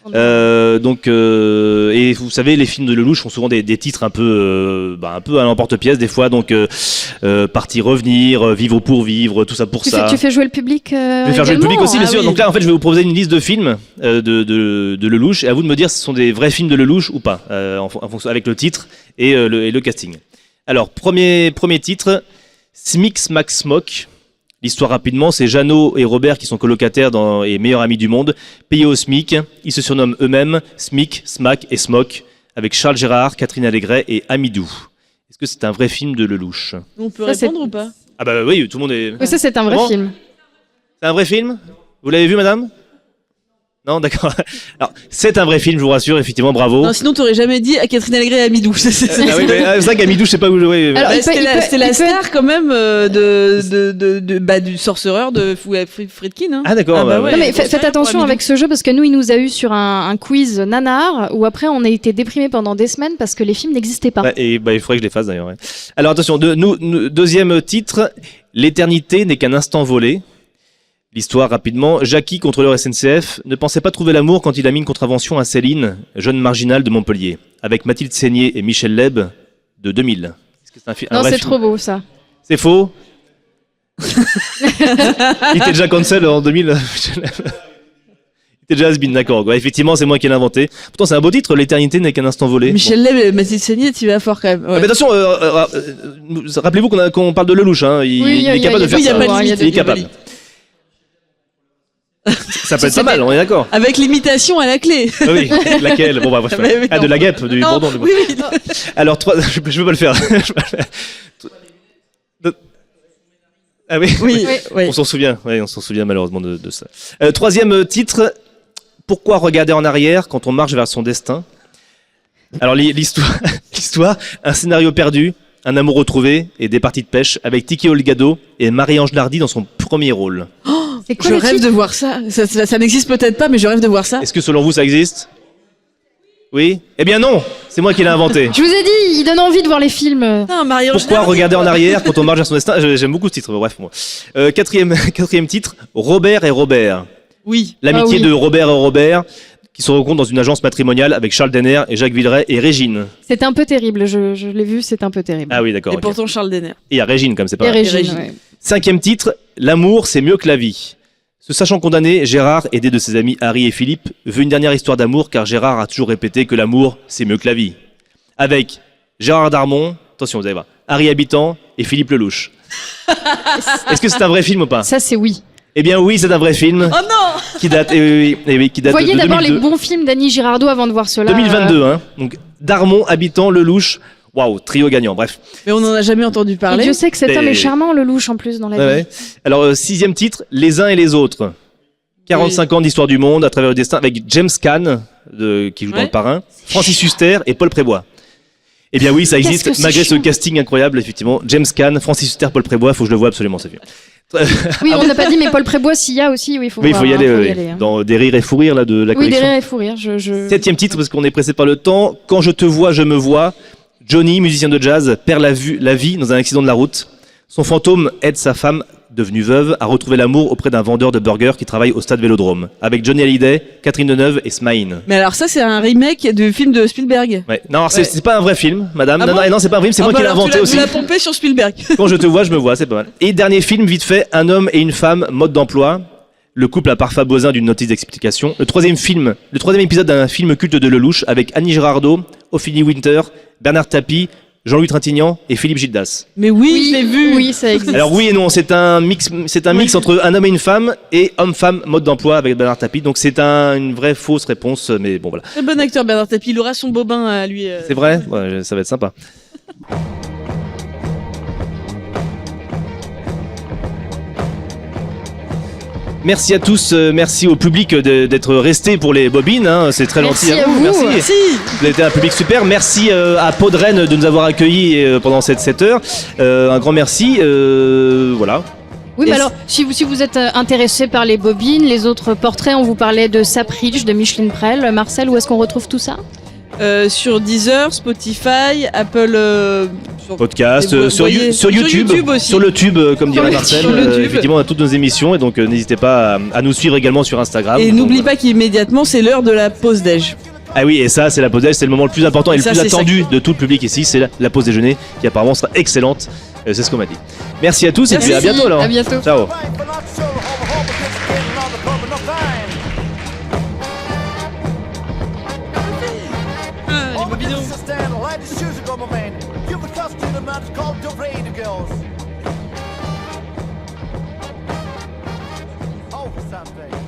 Et vous savez, les films de Lelouch ont souvent des titres un peu à l'emporte-pièce des fois, donc Partir revenir, Vivre pour vivre, tout ça pour ça. Tu fais jouer le public. Je vais faire jouer le public aussi, bien sûr. Oui. Donc là, en fait, je vais vous proposer une liste de films de Lelouch et à vous de me dire si ce sont des vrais films de Lelouch ou pas, en fonction avec le titre et le casting. Alors premier titre, Smix Max Smock. L'histoire rapidement, c'est Jeannot et Robert qui sont colocataires et meilleurs amis du monde, payés au SMIC. Ils se surnomment eux-mêmes SMIC, Smack et Smock, avec Charles Gérard, Catherine Allégret et Amidou. Est-ce que c'est un vrai film de Lelouch ? On peut répondre ou pas ? Ah bah oui, tout le monde est... Oui, ça c'est un vrai film. C'est un vrai film ? Vous l'avez vu, madame ? Non, d'accord. Alors, c'est un vrai film, je vous rassure, effectivement, bravo. Non, sinon t'aurais jamais dit à Catherine Allégret et Amidou. Ah oui, c'est vrai qu'Amidou, je sais pas où jouer. C'était la star quand même du sorcereur de Friedkin. Hein. Ah d'accord. Ah, bah ouais. Non, mais faites attention avec ce jeu parce que nous, il nous a eu sur un quiz nanar où après on a été déprimés pendant des semaines parce que les films n'existaient pas. Il faudrait que je les fasse d'ailleurs. Ouais. Alors attention, deuxième titre, L'éternité n'est qu'un instant volé. L'histoire rapidement, Jackie, contrôleur SNCF, ne pensait pas trouver l'amour quand il a mis une contravention à Céline, jeune marginale de Montpellier, avec Mathilde Seigné et Michel Leb de 2000. Est-ce que c'est non, c'est trop beau ça. C'est faux. Il était déjà cancel en 2000. Il était déjà has-been, d'accord. Ouais, effectivement, c'est moi qui l'ai inventé. Pourtant, c'est un beau titre, L'éternité n'est qu'un instant volé. Michel Leb et Mathilde Seigné, tu vas fort quand même. Ouais. Mais attention, rappelez-vous qu'on parle de Lelouch. Hein. Il est capable de faire ça. Il est capable. Ça peut être pas mal, on est d'accord. Avec l'imitation à la clé. Oui, laquelle ? Bon, bref. De la guêpe, du bourdon. Oui. Alors, je peux pas le faire. Ah oui. On s'en souvient. Oui, on s'en souvient malheureusement de ça. Troisième titre. Pourquoi regarder en arrière quand on marche vers son destin ? Alors, l'histoire, un scénario perdu, un amour retrouvé et des parties de pêche avec Tiki Olgado et Marie-Ange Nardi dans son premier rôle. Je rêve de voir ça. Ça n'existe peut-être pas, mais je rêve de voir ça. Est-ce que selon vous, ça existe ? Oui ? Eh bien non, c'est moi qui l'ai inventé. Je vous ai dit, il donne envie de voir les films. Non, Pourquoi regarder en arrière quand on marche vers son destin ? J'aime beaucoup ce titre, bref. Moi. Quatrième titre, Robert et Robert. Oui. L'amitié de Robert et Robert qui se rencontrent dans une agence matrimoniale avec Charles Denner et Jacques Villeray et Régine. C'est un peu terrible, je l'ai vu, c'est un peu terrible. Ah oui, d'accord. Et pourtant Charles Denner. Et il y a Régine, comme c'est pas vrai. Régine. Ouais. Cinquième titre, L'amour, c'est mieux que la vie. Se sachant condamné, Gérard, aidé de ses amis Harry et Philippe, veut une dernière histoire d'amour car Gérard a toujours répété que l'amour, c'est mieux que la vie. Avec Gérard Darmon, attention, vous allez voir, Harry Habitant et Philippe Lelouch. Est-ce que c'est un vrai film ou pas ? Ça, c'est oui. Eh bien oui, c'est un vrai film. Oh non ! Qui date qui date Voyez de 2002. d'abord les bons films d'Annie Girardot avant de voir cela. 2022, hein. Donc Darmon, Habitant, Lelouch. Waouh, trio gagnant, bref. Mais on n'en a jamais entendu parler. Et Dieu sait que cet homme est charmant, Lelouch, en plus, dans la vie. Ouais. Alors, sixième titre, Les uns et les autres. 45 ans d'histoire du monde à travers le destin avec James Caan qui joue dans Le Parrain, Francis Huster et Paul Prébois. Eh bien oui, ça existe Qu'est-ce que malgré c'est ce casting incroyable, effectivement. James Caan, Francis Huster, Paul Prébois, faut que je le voie absolument, ce film. Oui, on n'a pas dit, mais Paul Prébois, s'il y a aussi, oui, il faut Oui, il faut y aller, hein. dans Des rires et fou rires là, de la Oui, Des collection. rires et fou rire. 7e titre, parce qu'on est pressé par le temps. Quand je te vois, je me vois. Johnny, musicien de jazz, perd la vie dans un accident de la route. Son fantôme aide sa femme, devenue veuve, à retrouver l'amour auprès d'un vendeur de burgers qui travaille au stade Vélodrome. Avec Johnny Hallyday, Catherine Deneuve et Smaïn. Mais alors ça, c'est un remake du film de Spielberg. Ouais. Non, alors, c'est pas un vrai film, madame. Ah non, bon non, c'est pas un vrai film, c'est moi qui l'ai inventé aussi. Tu l'as pompé sur Spielberg. Quand je te vois, je me vois, c'est pas mal. Et dernier film, vite fait, un homme et une femme, mode d'emploi. Le couple à parfum Bozin d'une notice d'explication. Le troisième épisode d'un film culte de Lelouch avec Annie Girardot, Ophélie Winter, Bernard Tapie, Jean-Louis Trintignant et Philippe Gildas. Mais oui, je l'ai vu. Oui, ça existe. Alors oui et non, c'est un mix entre un homme et une femme et homme-femme mode d'emploi avec Bernard Tapie. Donc c'est une vraie fausse réponse, mais bon voilà. Très bon acteur Bernard Tapie, il aura son bobin à lui. C'est vrai, ouais, ça va être sympa. Merci à tous, merci au public d'être resté pour les bobines, hein, c'est très gentil à vous. Merci. Vous avez été un public super. Merci à Pau de Rennes de nous avoir accueillis pendant cette 7 heures. Un grand merci. Voilà. Oui, mais alors, si vous êtes intéressé par les bobines, les autres portraits, on vous parlait de Sapridge, de Micheline Prel. Marcel, où est-ce qu'on retrouve tout ça ? Sur Deezer, Spotify, Apple podcast, sur YouTube aussi. sur le tube, comme dirait Marcel. Effectivement, on a toutes nos émissions et donc n'hésitez pas à nous suivre également sur Instagram. Et n'oublie pas qu'immédiatement, c'est l'heure de la pause déj. Ah oui, et ça, c'est la pause déj, c'est le moment le plus important et le plus attendu de tout le public ici, c'est la pause déjeuner qui apparemment sera excellente. C'est ce qu'on m'a dit. Merci à tous et puis à bientôt alors. À bientôt. Ciao. Oh, Sunday.